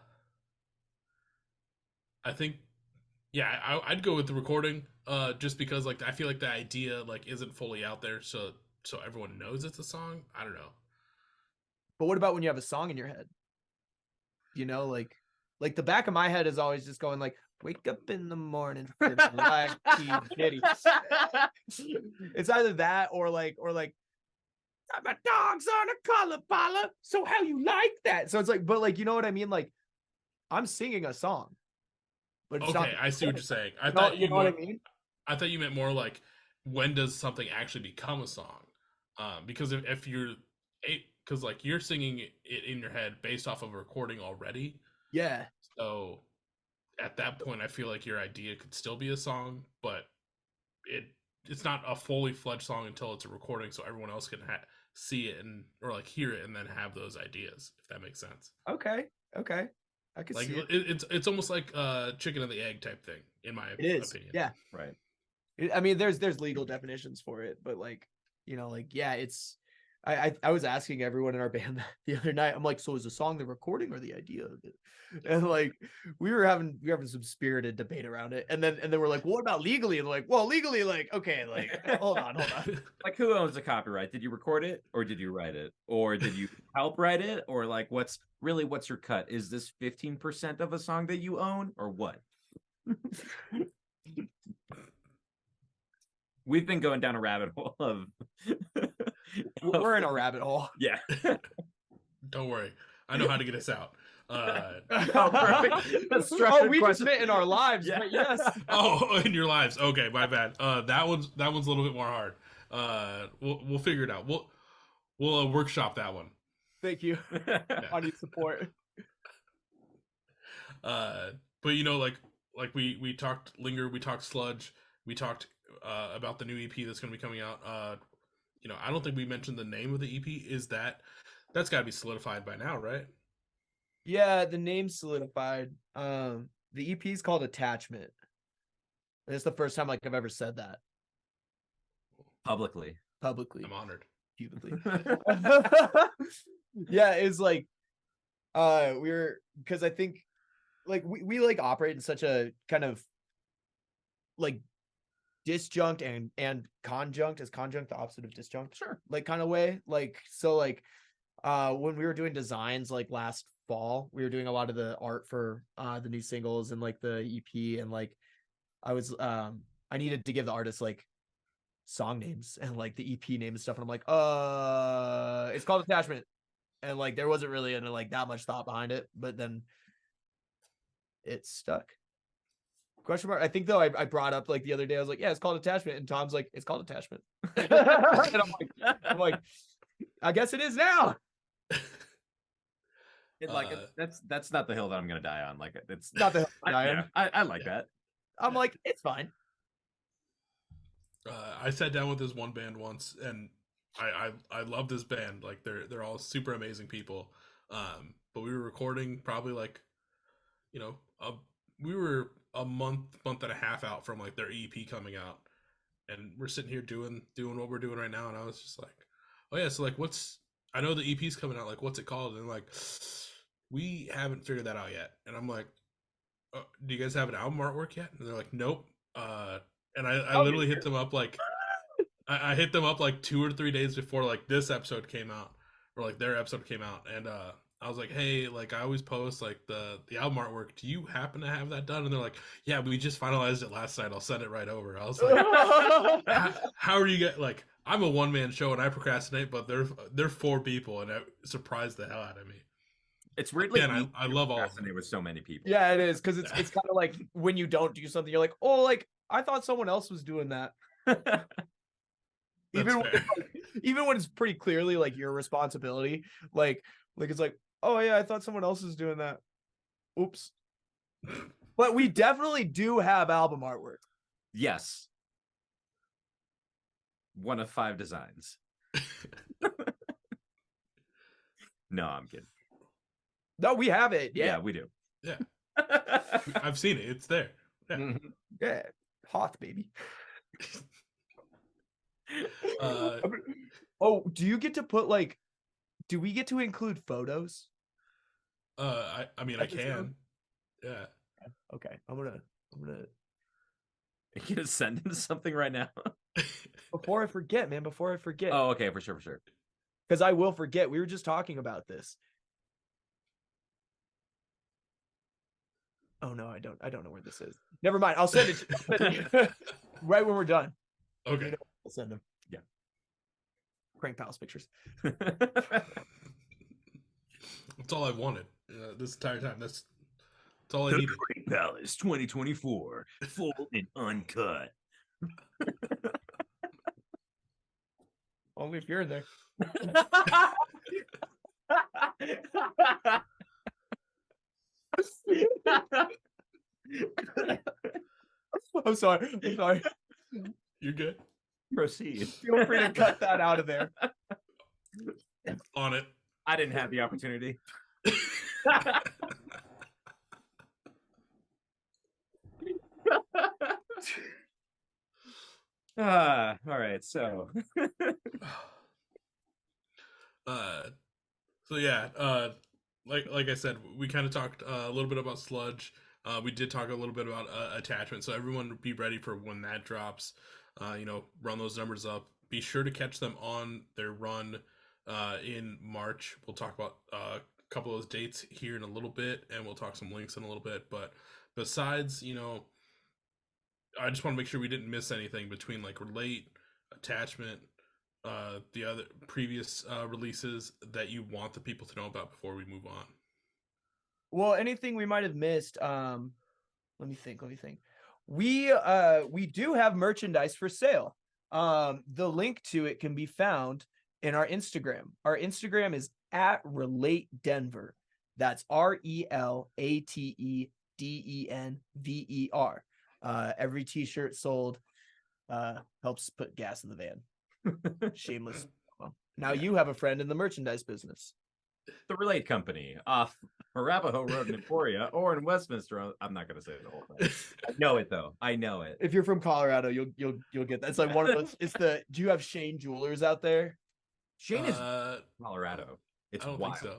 Speaker 1: think, yeah, I'd go with the recording. Just because like I feel like the idea like isn't fully out there, so everyone knows it's a song. I don't know.
Speaker 3: But what about when you have a song in your head? You know, like the back of my head is always just going like, wake up in the morning, feeling like P. Diddy. It's either that or like my dog's on a collar collar. So how you like that? So it's like, but like, you know what I mean? Like I'm singing a song, but it's not.
Speaker 1: Okay, I see what you're saying. I
Speaker 3: You know,
Speaker 1: thought
Speaker 3: you
Speaker 1: you
Speaker 3: know what I
Speaker 1: more.
Speaker 3: mean?
Speaker 1: I thought you meant more like when does something actually become a song? Because if you're, because like you're singing it in your head based off of a recording already,
Speaker 3: Yeah.
Speaker 1: so at that point I feel like your idea could still be a song, but it it's not a fully fledged song until it's a recording, so everyone else can see it and or like hear it and then have those ideas. If that makes sense.
Speaker 3: Okay. Okay. I can
Speaker 1: Like
Speaker 3: see it.
Speaker 1: it's almost like chicken and the egg type thing, in my
Speaker 3: It is.
Speaker 1: opinion.
Speaker 3: Yeah.
Speaker 2: Right.
Speaker 3: I mean, there's legal definitions for it, but like, you know, like, yeah, it's. I was asking everyone in our band the other night. I'm like, so is the song the recording or the idea of it? And like, we were having some spirited debate around it, and then we're like, well, what about legally? And like, well, legally, like, okay, like, hold on.
Speaker 2: Like, who owns the copyright? Did you record it, or did you write it, or did you help write it, or like, what's your cut? Is this 15% of a song that you own, or what? We've been going down a rabbit hole of.
Speaker 3: We're in a rabbit hole.
Speaker 2: Yeah.
Speaker 1: Don't worry, I know how to get us out.
Speaker 2: Oh, perfect. That's
Speaker 3: Oh, we just
Speaker 2: question.
Speaker 3: met in our lives,
Speaker 2: Yeah.
Speaker 3: but yes.
Speaker 1: Oh, in your lives. Okay, my bad. That one's a little bit more hard. We'll figure it out. We'll workshop that one.
Speaker 3: Thank you.
Speaker 1: Yeah.
Speaker 3: I need support.
Speaker 1: But you know, like we talked Linger, we talked Sludge, we talked about the new EP that's going to be coming out. You know, I don't think we mentioned the name of the EP. Is that's got to be solidified by now, right?
Speaker 3: Yeah, the name's solidified. The EP is called Attachment. It's the first time like I've ever said that
Speaker 2: Publicly.
Speaker 3: publicly.
Speaker 1: I'm honored.
Speaker 3: Publicly. Yeah, it's like we're because I think like we like operate in such a kind of like disjunct and conjunct. Is conjunct the opposite of disjunct?
Speaker 2: Sure.
Speaker 3: Like kind of way. Like so like when we were doing designs like last fall, we were doing a lot of the art for the new singles and like the EP, and like I needed to give the artist like song names and like the EP name and stuff, and I'm like, it's called Attachment, and like there wasn't really any like that much thought behind it, but then it stuck. Question mark. I think though I brought up like the other day, I was like, yeah, it's called Attachment, and Tom's like, it's called Attachment. And I'm like, I guess it is now.
Speaker 2: Like that's not the hill that I'm gonna die on. Like it's
Speaker 3: Not the
Speaker 2: I like that.
Speaker 3: I'm like, it's fine.
Speaker 1: I sat down with this one band once, and I love this band. Like they're all super amazing people. But we were recording probably like, you know, we were a month and a half out from like their EP coming out, and we're sitting here doing what we're doing right now, and I was just like, oh yeah, so like I know the EP's coming out, like what's it called? And like, we haven't figured that out yet, and I'm like, do you guys have an album artwork yet? And they're like, nope. And I literally hit them up like I hit them up like 2 or 3 days before like this episode came out, or like their episode came out, and I was like, hey, like I always post like the album artwork. Do you happen to have that done? And they're like, yeah, we just finalized it last night. I'll send it right over. I was like, how are you get like? I'm a one-man show and I procrastinate, but they're 4 people, and it surprised the hell out of me.
Speaker 2: It's weirdly,
Speaker 1: and I love all of them.
Speaker 2: With so many people.
Speaker 3: Yeah, it is, because it's kind of like when you don't do something, you're like, oh, like I thought someone else was doing that. even when it's pretty clearly like your responsibility, like it's like, oh yeah, I thought someone else was doing that. Oops. But we definitely do have album artwork.
Speaker 2: Yes. 1 of 5 designs. No, I'm kidding.
Speaker 3: No, we have it.
Speaker 2: Yeah, we do.
Speaker 1: Yeah. I've seen it. It's there. Yeah.
Speaker 3: Mm-hmm. Yeah. Hot, baby. Oh, do you get to put like, do we get to include photos?
Speaker 1: I mean, I can. Yeah.
Speaker 3: Okay. I'm gonna
Speaker 2: Are you gonna send him something right now?
Speaker 3: before I forget, man,
Speaker 2: Oh, okay, for sure.
Speaker 3: because I will forget. We were just talking about this. Oh no, I don't know where this is. Never mind. I'll send it to you. Right when we're done.
Speaker 1: Okay.
Speaker 3: I'll send them.
Speaker 2: Yeah.
Speaker 3: Crank Palace pictures.
Speaker 1: That's all I wanted this entire time. That's all I needed.
Speaker 2: Crank Palace 2024, full and uncut.
Speaker 3: Only if you're in there. I'm sorry.
Speaker 1: You're good.
Speaker 2: Proceed.
Speaker 3: Feel free to cut that out of there.
Speaker 1: On it.
Speaker 2: I didn't have the opportunity. All right, so
Speaker 1: so yeah, like I said, we kind of talked a little bit about Sludge. We did talk a little bit about attachment, so everyone be ready for when that drops. Run those numbers up. Be sure to catch them on their run in March. We'll talk about a couple of those dates here in a little bit, and we'll talk some links in a little bit. But besides, I just want to make sure we didn't miss anything between like Relate, Attachment, the other previous releases that you want the people to know about before we move on.
Speaker 3: Well, anything we might have missed. Let me think. We do have merchandise for sale. The link to it can be found in our Instagram. Our Instagram is @Relate Denver. That's RELATEDENVER. Every t-shirt sold helps put gas in the van. Shameless. Now you have a friend in the merchandise business.
Speaker 2: the Relate Company off Arapahoe Road in Emporia or in Westminster. I'm not going to say the whole thing. I know it though. I know it.
Speaker 3: If you're from Colorado, you'll get that. It's like one of those. Do you have Shane Jewelers out there?
Speaker 2: Shane is Colorado. It's
Speaker 1: I don't
Speaker 2: wild.
Speaker 1: think so.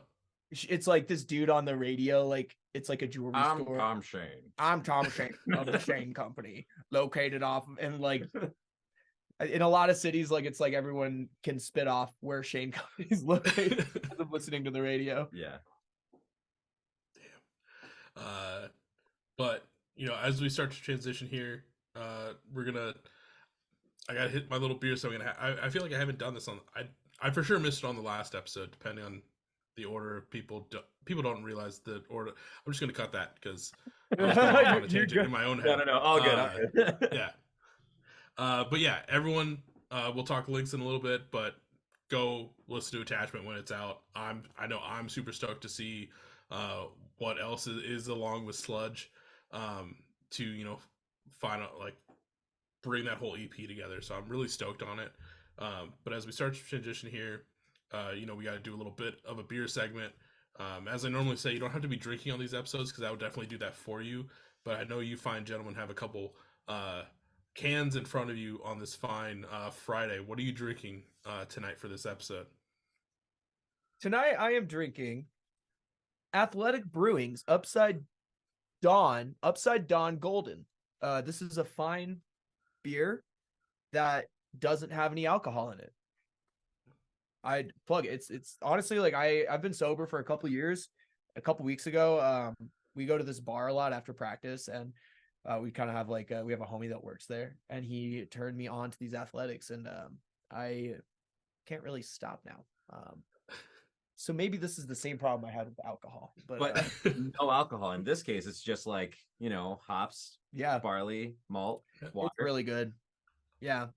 Speaker 3: It's like this dude on the radio, like it's like a jewelry store.
Speaker 2: I'm Shane.
Speaker 3: I'm Tom Shane of the Shane Company, located off and like in a lot of cities, like it's like everyone can spit off where Shane Company is located as of listening to the radio.
Speaker 2: Yeah.
Speaker 1: Damn. But as we start to transition here, I gotta hit my little beer, so I feel like I haven't done this on. I for sure missed it on the last episode, depending on the order of people. People don't realize the order. I'm just gonna cut that because I was going off on a tangent in my own head.
Speaker 2: No, all good. All good.
Speaker 1: Yeah. But yeah, everyone. We'll talk links in a little bit, but go listen to Attachment when it's out. I know I'm super stoked to see what else is along with Sludge, to find out, like, bring that whole EP together. So I'm really stoked on it. But as we start to transition here, we got to do a little bit of a beer segment. As I normally say, you don't have to be drinking on these episodes because I would definitely do that for you. but I know you fine gentlemen have a couple cans in front of you on this fine Friday. What are you drinking tonight for this episode?
Speaker 3: Tonight I am drinking Athletic Brewing's Upside Dawn Golden. This is a fine beer that doesn't have any alcohol in it. I'd plug it. It's honestly like I've been sober for a couple years. A couple weeks ago, we go to this bar a lot after practice, and we kind of have like we have a homie that works there, and he turned me on to these athletics, and I can't really stop now. So maybe this is the same problem I had with alcohol,
Speaker 2: But no alcohol. In this case, it's just like, hops,
Speaker 3: yeah,
Speaker 2: barley, malt, water.
Speaker 3: it's really good. Yeah.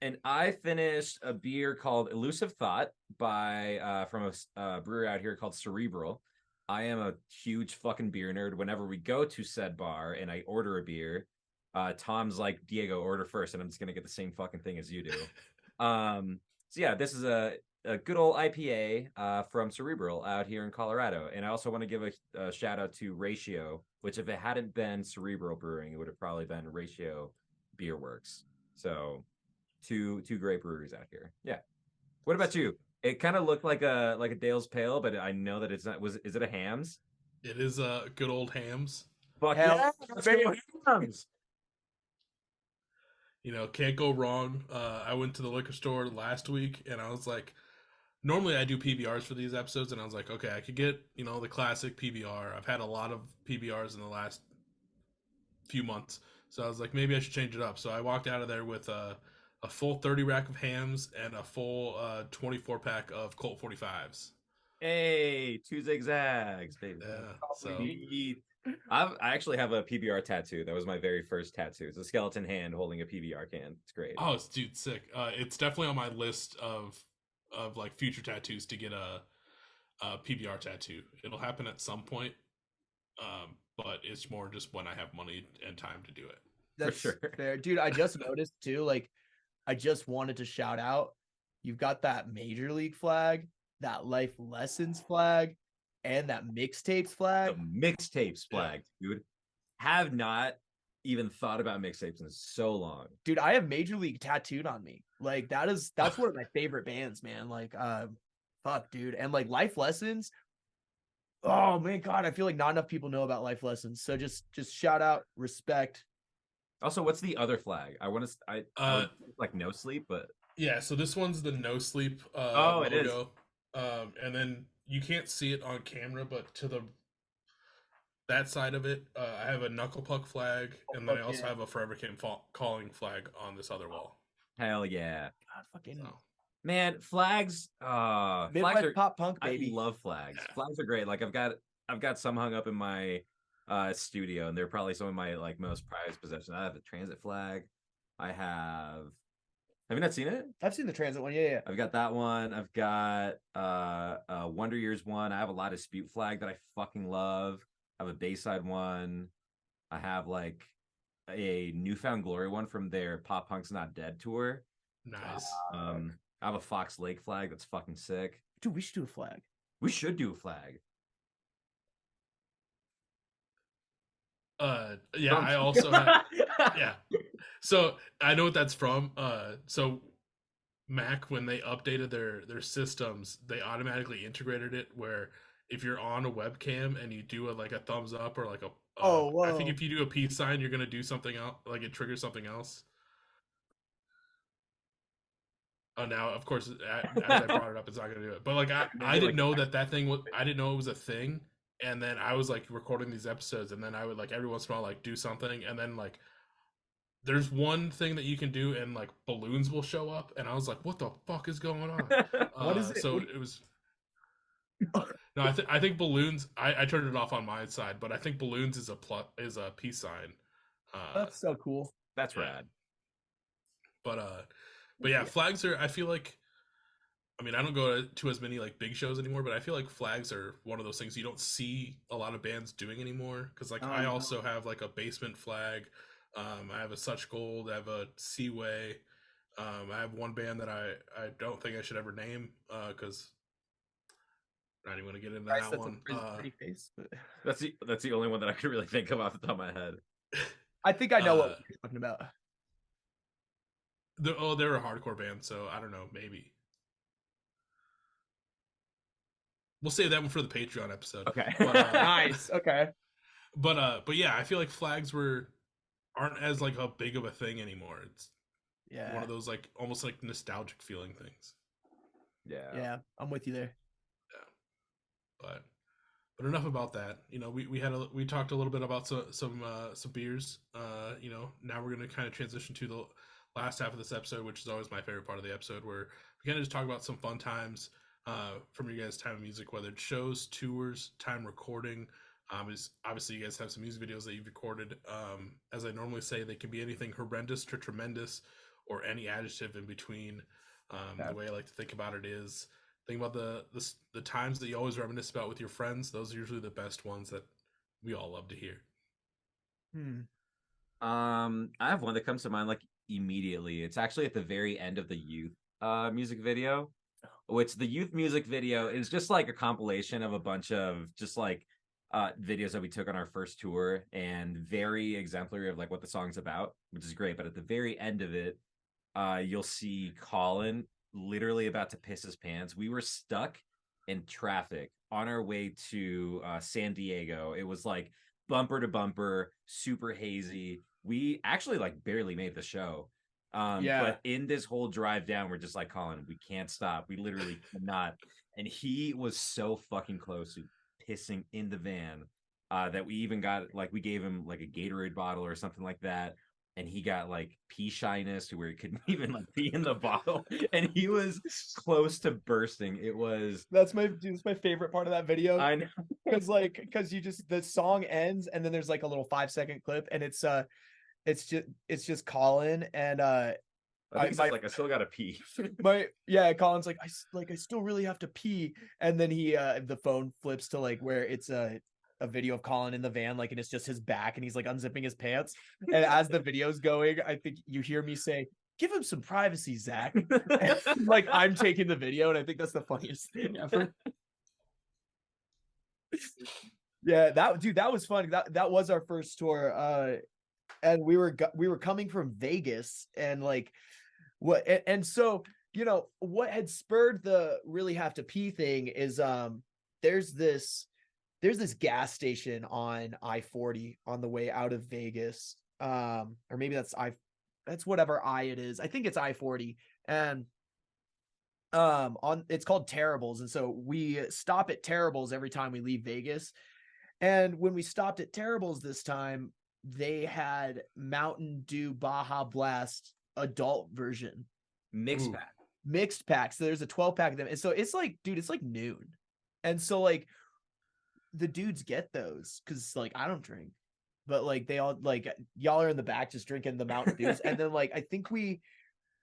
Speaker 2: And I finished a beer called Elusive Thought by from a brewery out here called Cerebral. I am a huge fucking beer nerd. Whenever we go to said bar and I order a beer, Tom's like, Diego, order first, and I'm just gonna get the same fucking thing as you do. So yeah, this is a good old IPA from Cerebral out here in Colorado. And I also want to give a shout out to Ratio, which if it hadn't been Cerebral Brewing, it would have probably been Ratio Beer Works. So two great breweries out here. Yeah. What about you? It kind of looked like a Dale's Pale, but I know that it's not. Is it a Hams?
Speaker 1: It is good old Hams.
Speaker 2: Fuck
Speaker 3: Hell,
Speaker 2: yeah, let's go Hams.
Speaker 1: Can't go wrong. I went to the liquor store last week, and I was like, normally I do PBRs for these episodes, and I was like, okay, I could get the classic PBR. I've had a lot of PBRs in the last few months, so I was like, maybe I should change it up. So I walked out of there with a full 30 rack of Hams and a full 24 pack of Colt 45s.
Speaker 2: Hey, two zigzags, baby.
Speaker 1: Yeah. So
Speaker 2: I actually have a PBR tattoo. That was my very first tattoo. It's a skeleton hand holding a PBR can. It's great.
Speaker 1: Oh, dude, sick. It's definitely on my list of like future tattoos to get a PBR tattoo. It'll happen at some point, but it's more just when I have money and time to do it.
Speaker 3: That's
Speaker 2: for sure.
Speaker 3: fair. Dude, I just noticed too, like I just wanted to shout out, you've got that Major League flag, that Life Lessons flag, and that Mixtapes flag.
Speaker 2: The Mixtapes flag, dude. Have not even thought about mixtapes in so long.
Speaker 3: Dude, I have Major League tattooed on me. Like that's one of my favorite bands, man. Like fuck, dude. And like Life Lessons. Oh man, God, I feel like not enough people know about Life Lessons. So just shout out, respect.
Speaker 2: Also, what's the other flag? I want to. I like No Sleep, but
Speaker 1: yeah. So this one's the No Sleep
Speaker 2: logo.
Speaker 1: It is. And then you can't see it on camera, but to that side of it, I have a Knuckle Puck flag, and then I also have a Forever Came Calling flag on this other wall.
Speaker 2: Hell yeah!
Speaker 3: God, fucking
Speaker 2: man, flags.
Speaker 3: Midwest
Speaker 2: flags are
Speaker 3: pop punk, baby.
Speaker 2: I love flags. Yeah. Flags are great. Like I've got some hung up in my studio, and they're probably some of my like most prized possessions. I have a transit flag. I have. Have you not seen it?
Speaker 3: I've seen the transit one. Yeah.
Speaker 2: I've got that one. I've got Wonder Years one. I have a lot of Dispute flag that I fucking love. I have a Bayside one. I have like a Newfound Glory one from their Pop Punk's Not Dead tour.
Speaker 1: Nice.
Speaker 2: I have a Fox Lake flag that's fucking sick.
Speaker 3: Dude, we should do a flag.
Speaker 2: We should do a flag.
Speaker 1: Yeah, I also have, yeah. So I know what that's from. So Mac, when they updated their systems, they automatically integrated it where if you're on a webcam and you do like a thumbs up or like I think if you do a peace sign, you're gonna do something else, like it triggers something else. Oh, now of course, as I brought it up, it's not gonna do it. But like I didn't know that thing was. I didn't know it was a thing. And then I was like recording these episodes, and then I would like every once in a while like do something, and then like there's one thing that you can do, and like balloons will show up, and I was like, "What the fuck is going on?"
Speaker 3: What is it?
Speaker 1: So it was. No, I think balloons. I turned it off on my side, but I think balloons is a peace sign.
Speaker 3: That's so cool.
Speaker 2: That's rad.
Speaker 1: But yeah, flags are. I feel like. I mean, I don't go to as many like big shows anymore, but I feel like flags are one of those things you don't see a lot of bands doing anymore. Because like I also have like a Basement flag, I have a Such Gold, I have a Seaway, I have one band that I don't think I should ever name because Not even gonna get into
Speaker 3: Bryce,
Speaker 1: that
Speaker 3: that's a
Speaker 1: one.
Speaker 3: pretty face. But
Speaker 2: That's the only one that I could really think of off the top of my head.
Speaker 3: I think I know what you're talking about.
Speaker 1: They're a hardcore band, so I don't know. Maybe we'll save that one for the Patreon episode.
Speaker 2: Okay.
Speaker 1: But,
Speaker 3: Nice. Okay.
Speaker 1: But yeah, I feel like flags aren't as like a big of a thing anymore. It's one of those like almost like nostalgic feeling things.
Speaker 3: Yeah, I'm with you there.
Speaker 1: Yeah, but enough about that. You know, we talked a little bit about some beers. You know, now we're gonna kind of transition to the last half of this episode, which is always my favorite part of the episode, where we kind of just talk about some fun times from your guys' time of music, whether it's shows, tours, time recording. Obviously you guys have some music videos that you've recorded. As I normally say, they can be anything horrendous to tremendous, or any adjective in between. The way I like to think about it is, think about the times that you always reminisce about with your friends. Those are usually the best ones that we all love to hear.
Speaker 2: I have one that comes to mind like immediately. It's actually at the very end of the Youth music video, which the Youth music video is just like a compilation of a bunch of just like videos that we took on our first tour, and very exemplary of like what the song's about, which is great. But at the very end of it, you'll see Colin literally about to piss his pants. We were stuck in traffic on our way to San Diego. It was like bumper to bumper, super hazy. We actually like barely made the show. But in this whole drive down, we're just like, Colin, we can't stop. We literally cannot. And he was so fucking close to pissing in the van that we even got like, we gave him like a Gatorade bottle or something like that. And he got like pee shyness to where he couldn't even like pee in the bottle, and he was close to bursting.
Speaker 3: That's my favorite part of that video.
Speaker 2: I know,
Speaker 3: because you just, the song ends and then there's like a little 5-second clip, and it's just Colin and
Speaker 2: I think it's like I still gotta pee.
Speaker 3: Colin's like, I still really have to pee, and then he the phone flips to like where it's a video of Colin in the van, like, and it's just his back, and he's like unzipping his pants. And as the video's going, I think you hear me say, "Give him some privacy, Zach." Like I'm taking the video, and I think that's the funniest thing ever. Yeah, that was fun. That was our first tour. And we were coming from Vegas, and like so you know what had spurred the really have to pee thing is there's this gas station on I-40 on the way out of Vegas. Or maybe that's whatever it is. I think it's I-40. And it's called Terribles. And so we stop at Terribles every time we leave Vegas. And when we stopped at Terribles this time, they had Mountain Dew Baja Blast adult version.
Speaker 2: Mixed
Speaker 3: pack. So there's a 12-pack of them. And so it's like, dude, it's like noon. And so like the dudes get those because like I don't drink, but like they all, like, y'all are in the back just drinking the Mountain Dews. And then like I think we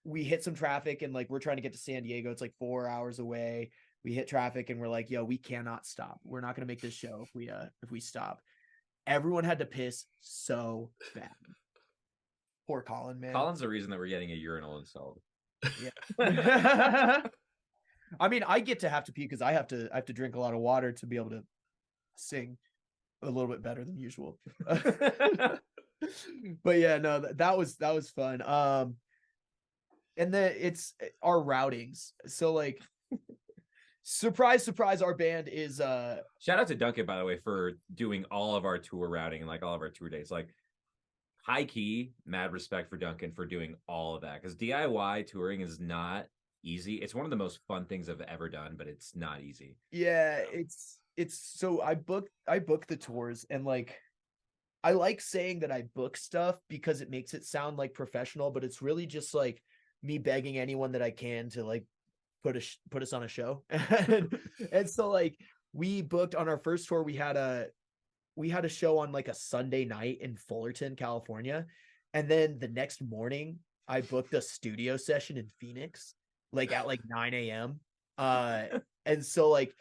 Speaker 3: hit some traffic, and like we're trying to get to San Diego. It's like 4 hours away. We hit traffic and we're like, yo, we cannot stop. We're not gonna make this show if we stop. Everyone had to piss so bad. Poor Colin, man.
Speaker 2: Colin's the reason that we're getting a urinal installed.
Speaker 3: Yeah. I mean, I get to have to pee because I have to drink a lot of water to be able to sing a little bit better than usual. But yeah, no, that was fun. And then it's our routings. So like surprise, our band is
Speaker 2: shout out to Duncan, by the way, for doing all of our tour routing and like all of our tour dates. Like high key, mad respect for Duncan for doing all of that, because DIY touring is not easy. It's one of the most fun things I've ever done, but it's not easy.
Speaker 3: Yeah, it's so I book the tours, and like I like saying that I book stuff because it makes it sound like professional, but it's really just like me begging anyone that I can to like put us on a show. And so like we booked on our first tour, we had a show on like a Sunday night in Fullerton, California. And then the next morning I booked a studio session in Phoenix, like at like 9 a.m. And so like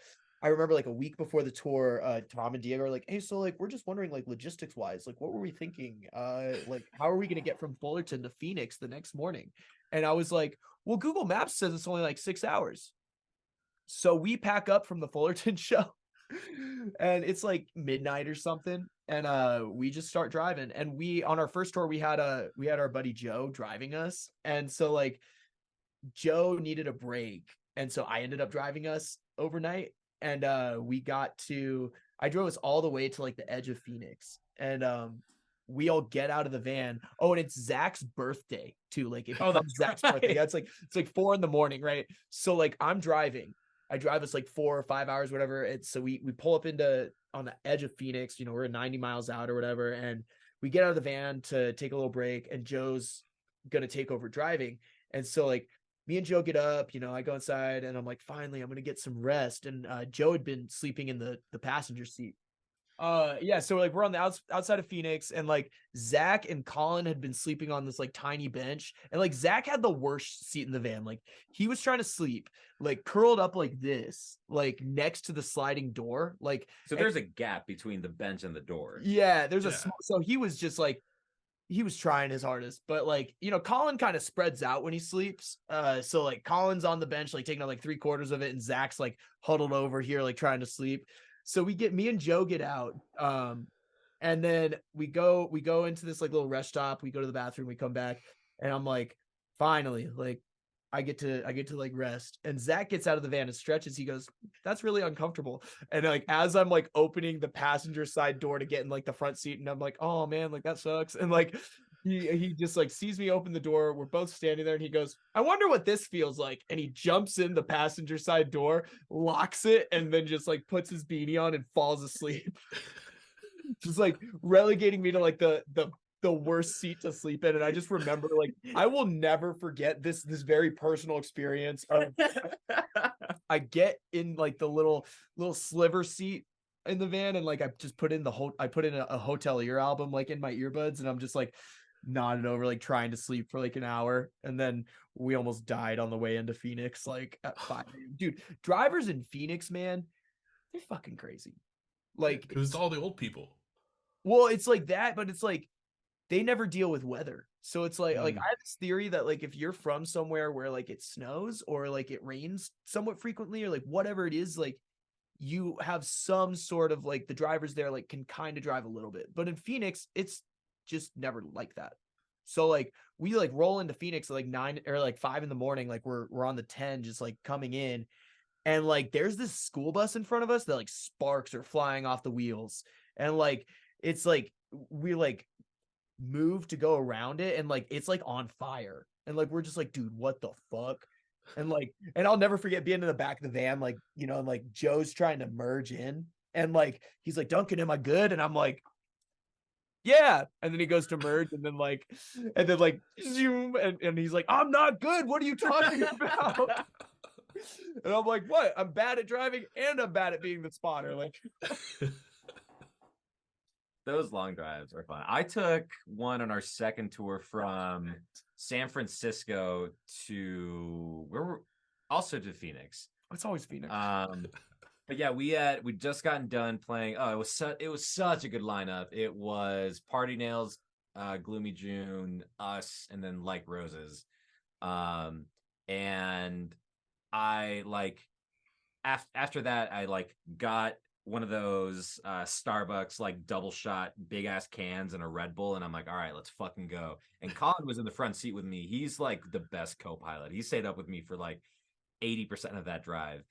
Speaker 3: I remember like a week before the tour, Tom and Diego are like, hey, so like we're just wondering, like logistics wise, like what were we thinking? Like how are we gonna get from Fullerton to Phoenix the next morning? And I was like, well, Google Maps says it's only like 6 hours. So we pack up from the Fullerton show and it's like midnight or something. And we just start driving. And we on our first tour, we had our buddy Joe driving us. And so like Joe needed a break. And so I ended up driving us overnight. And I drove us all the way to like the edge of Phoenix. And we all get out of the van. Oh, and it's Zach's birthday too. Like it becomes Zach's birthday. Yeah, it's like 4 a.m, right? So like I'm driving. I drive us like 4 or 5 hours, whatever. It's so we pull up on the edge of Phoenix. We're 90 miles out or whatever, and we get out of the van to take a little break. And Joe's gonna take over driving, and so like me and Joe get up. I go inside, and I'm like, finally, I'm gonna get some rest. And Joe had been sleeping in the passenger seat. Yeah, so like we're on the outside of Phoenix, and like Zach and Colin had been sleeping on this like tiny bench, and like Zach had the worst seat in the van. Like he was trying to sleep like curled up like this, like next to the sliding door. Like
Speaker 2: so there's a gap between the bench and the door.
Speaker 3: Yeah, there's so he was just like he was trying his hardest, but like Colin kind of spreads out when he sleeps. So like Colin's on the bench like taking out like 3/4 of it, and Zach's like huddled over here like trying to sleep. So me and Joe get out, and then we go into this like little rest stop. We go to the bathroom, we come back, and I'm like, finally, like I get to like rest. And Zach gets out of the van and stretches. He goes, "That's really uncomfortable." And like as I'm like opening the passenger side door to get in like the front seat, and I'm like, "Oh man, like that sucks." And like he just like sees me open the door. We're both standing there, and he goes, "I wonder what this feels like." And he jumps in the passenger side door, locks it, and then just like puts his beanie on and falls asleep. Just like relegating me to like the worst seat to sleep in. And I just remember like I will never forget this very personal experience of I get in like the little sliver seat in the van, and like I just put in a Hotel Ear album like in my earbuds, and I'm just like nodding over like trying to sleep for like an hour. And then we almost died on the way into Phoenix like at 5 a.m. Dude, drivers in Phoenix, man, they're fucking crazy. Like
Speaker 1: because it's all the old people.
Speaker 3: Well, it's like that, but it's like they never deal with weather. So it's like I have this theory that like if you're from somewhere where like it snows or like it rains somewhat frequently or like whatever it is, like you have some sort of like the drivers there like can kind of drive a little bit. But in Phoenix, it's just never like that. So like we like roll into Phoenix at like 9 or like 5 in the morning, like we're on the 10 just like coming in, and like there's this school bus in front of us that like sparks are flying off the wheels, and like it's like we like move to go around it, and like it's like on fire, and like we're just like, dude, what the fuck? And I'll never forget being in the back of the van, like and like Joe's trying to merge in, and like he's like, Duncan, am I good? And I'm like, yeah. And then he goes to merge, and then like zoom, and he's like, I'm not good, what are you talking about? And I'm like, what? I'm bad at driving and I'm bad at being the spotter. Like
Speaker 2: those long drives are fun. I took one on our second tour from San Francisco to to Phoenix.
Speaker 3: It's always Phoenix.
Speaker 2: But yeah, we just gotten done playing. Oh, it was such a good lineup. It was Party Nails, Gloomy June, us, and then Like Roses. And I like after that I like got one of those Starbucks like double shot big ass cans and a Red Bull, and I'm like, all right, let's fucking go. And Colin was in the front seat with me. He's like the best co-pilot. He stayed up with me for like 80% of that drive.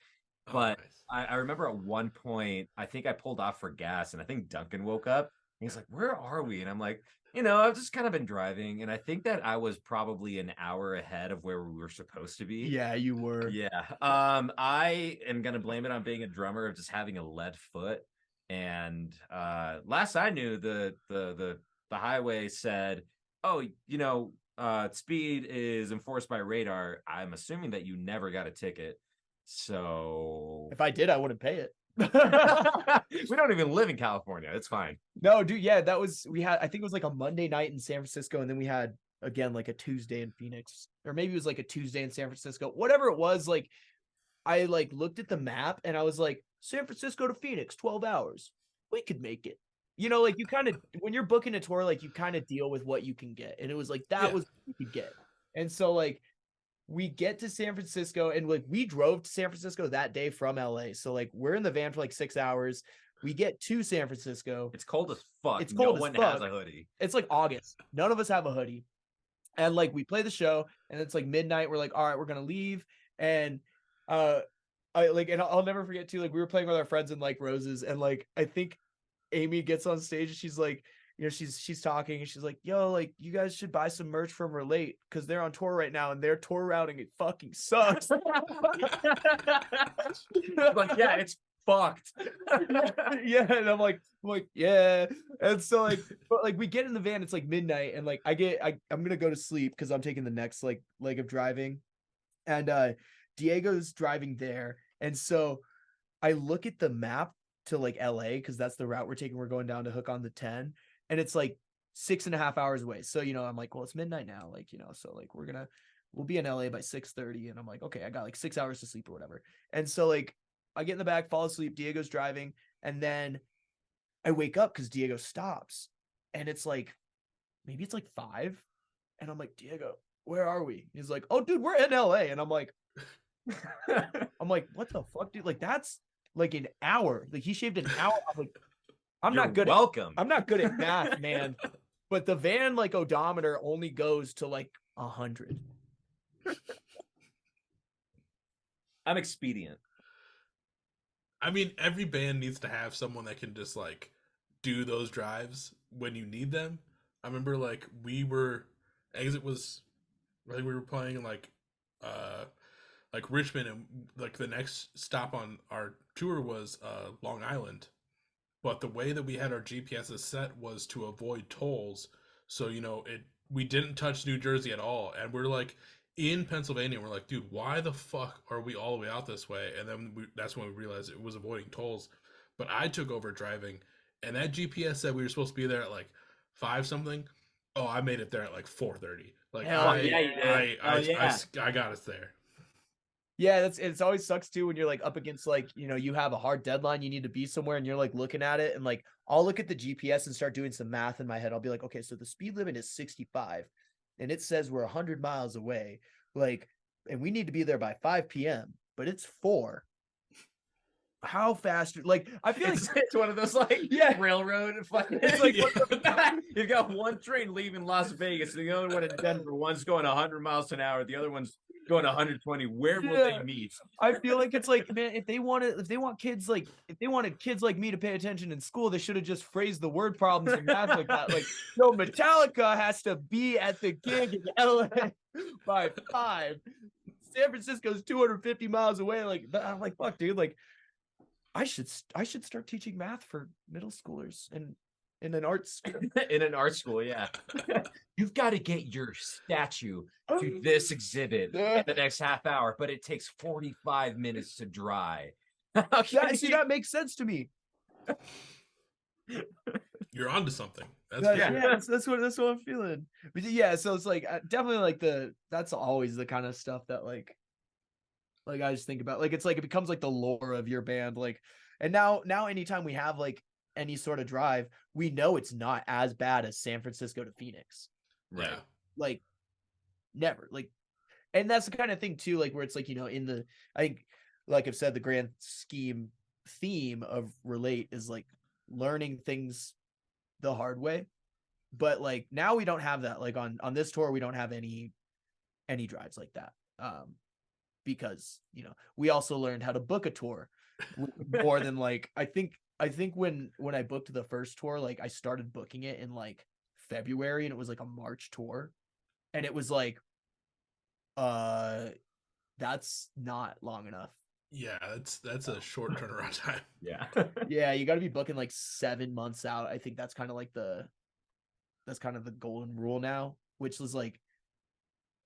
Speaker 2: But nice. I remember at one point, I think I pulled off for gas, and I think Duncan woke up. And he's like, where are we? And I'm like, I've just kind of been driving, and I think that I was probably an hour ahead of where we were supposed to be.
Speaker 3: Yeah, you were.
Speaker 2: Yeah. I am gonna blame it on being a drummer of just having a lead foot. And last I knew, the highway said, oh, speed is enforced by radar. I'm assuming that you never got a ticket. So
Speaker 3: if I did, I wouldn't pay it.
Speaker 2: We don't even live in California. It's fine.
Speaker 3: No, dude. Yeah, I think it was like a Monday night in San Francisco, and then we had again like a Tuesday in Phoenix, or maybe it was like a Tuesday in San Francisco. Whatever it was, like I like looked at the map and I was like, San Francisco to Phoenix, 12 hours. We could make it. Like you kind of when you're booking a tour, like you kind of deal with what you can get, and it was like that was what you could get. And so like we get to San Francisco, and like we drove to San Francisco that day from LA. So like we're in the van for like 6 hours. We get to San Francisco.
Speaker 2: It's cold as fuck.
Speaker 3: It's cold
Speaker 2: no
Speaker 3: as
Speaker 2: one has
Speaker 3: fuck.
Speaker 2: a hoodie.
Speaker 3: It's like August. None of us have a hoodie. And like we play the show, and it's like midnight. We're like, all right, we're gonna leave. And I'll never forget too, like we were playing with our friends in like Roses, and like I think Amy gets on stage and she's like, she's talking and she's like, yo, like you guys should buy some merch from Relate because they're on tour right now and their tour routing, it fucking sucks.
Speaker 2: Like, yeah, it's fucked.
Speaker 3: Yeah, and I'm like, yeah. And so like, but like we get in the van, it's like midnight, and like I'm gonna go to sleep because I'm taking the next like leg of driving, and Diego's driving there, and so I look at the map to like LA because that's the route we're taking. We're going down to hook on the 10, and it's like 6.5 hours away. So I'm like, well, it's midnight now, like so like we'll be in LA by 6:30, and I'm like, okay, I got like 6 hours to sleep or whatever. And so like I get in the back, fall asleep, Diego's driving, and then I wake up because Diego stops, and it's like maybe it's like 5, and I'm like, Diego, where are we? He's like, oh dude, we're in LA, and I'm like what the fuck, dude? Like that's like an hour. Like he shaved an hour. I'm like,
Speaker 2: You're welcome.
Speaker 3: I'm not good at math, man. But the van like odometer only goes to like 100.
Speaker 2: I'm expedient.
Speaker 1: I mean, every band needs to have someone that can just like do those drives when you need them. I remember like Exit was, I think we were playing like Richmond, and like the next stop on our tour was Long Island. But the way that we had our GPSs set was to avoid tolls. So, we didn't touch New Jersey at all. And we're like in Pennsylvania. We're like, dude, why the fuck are we all the way out this way? And then that's when we realized it was avoiding tolls. But I took over driving, and that GPS said we were supposed to be there at like 5 something. Oh, I made it there at like 4:30. Like, I got us there.
Speaker 3: Yeah, it's always sucks too when you're like up against like, you have a hard deadline, you need to be somewhere, and you're like looking at it, and like I'll look at the GPS and start doing some math in my head. I'll be like, okay, so the speed limit is 65 and it says we're 100 miles away, like, and we need to be there by 5 p.m., but it's 4. How fast? Like, I feel like
Speaker 2: it's one of those like railroad fucking. It's like you've got one train leaving Las Vegas, and the other one in Denver. One's going 100 miles an hour. The other one's going 120. Where will they meet?
Speaker 3: I feel like it's like, man, if they wanted kids like me to pay attention in school, they should have just phrased the word problems in math like that. Like, no, Metallica has to be at the gig in LA by 5. San Francisco's 250 miles away. Like, I'm like, fuck, dude. Like, I should start teaching math for middle schoolers in an art school.
Speaker 2: In an art school, yeah. You've got to get your statue to this exhibit in the next half hour, but it takes 45 minutes to dry.
Speaker 3: That makes sense to me.
Speaker 1: You're onto something.
Speaker 3: That's what I'm feeling. But yeah, so it's like definitely like that's always the kind of stuff that like I just think about. Like, it's like it becomes like the lore of your band. Like, and now anytime we have like any sort of drive, we know it's not as bad as San Francisco to Phoenix.
Speaker 1: Right.
Speaker 3: Like, never. Like, and that's the kind of thing too, like where it's like, I think, like I've said, the grand scheme theme of Relate is like learning things the hard way. But like now we don't have that. Like on this tour, we don't have any drives like that. Because we also learned how to book a tour more than like I think when I booked the first tour, like I started booking it in like February, and it was like a March tour, and it was like that's not long enough.
Speaker 1: Yeah, that's a short turnaround time.
Speaker 2: Yeah.
Speaker 3: Yeah, you got to be booking like 7 months out. I think that's kind of the golden rule now, which was like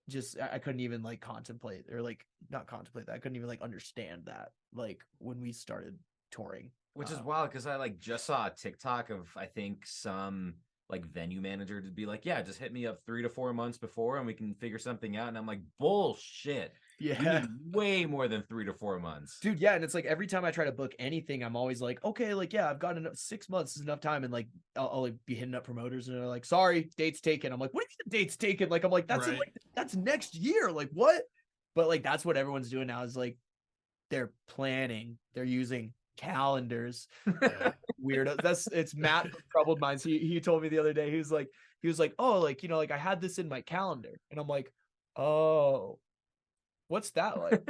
Speaker 3: just I couldn't even like contemplate, or like not contemplate that. I couldn't even like understand that like when we started touring,
Speaker 2: which is wild because I like just saw a TikTok of I think some like venue manager to be like, yeah, just hit me up 3 to 4 months before and we can figure something out. And I'm like, bullshit.
Speaker 3: Yeah,
Speaker 2: we need way more than 3 to 4 months,
Speaker 3: dude. Yeah, and it's like every time I try to book anything, I'm always like, okay, like yeah, I've got enough. 6 months is enough time, and like I'll like be hitting up promoters, and they're like, sorry, date's taken. I'm like, what do you mean the date's taken? Like I'm like, that's
Speaker 1: right.
Speaker 3: that's next year. Like what? But like that's what everyone's doing now is like they're planning, they're using calendars.
Speaker 1: Yeah.
Speaker 3: Weirdo. It's Matt from Troubled Minds. He told me the other day, he was like, oh, like, you know, like I had this in my calendar. And I'm like, oh, what's that like?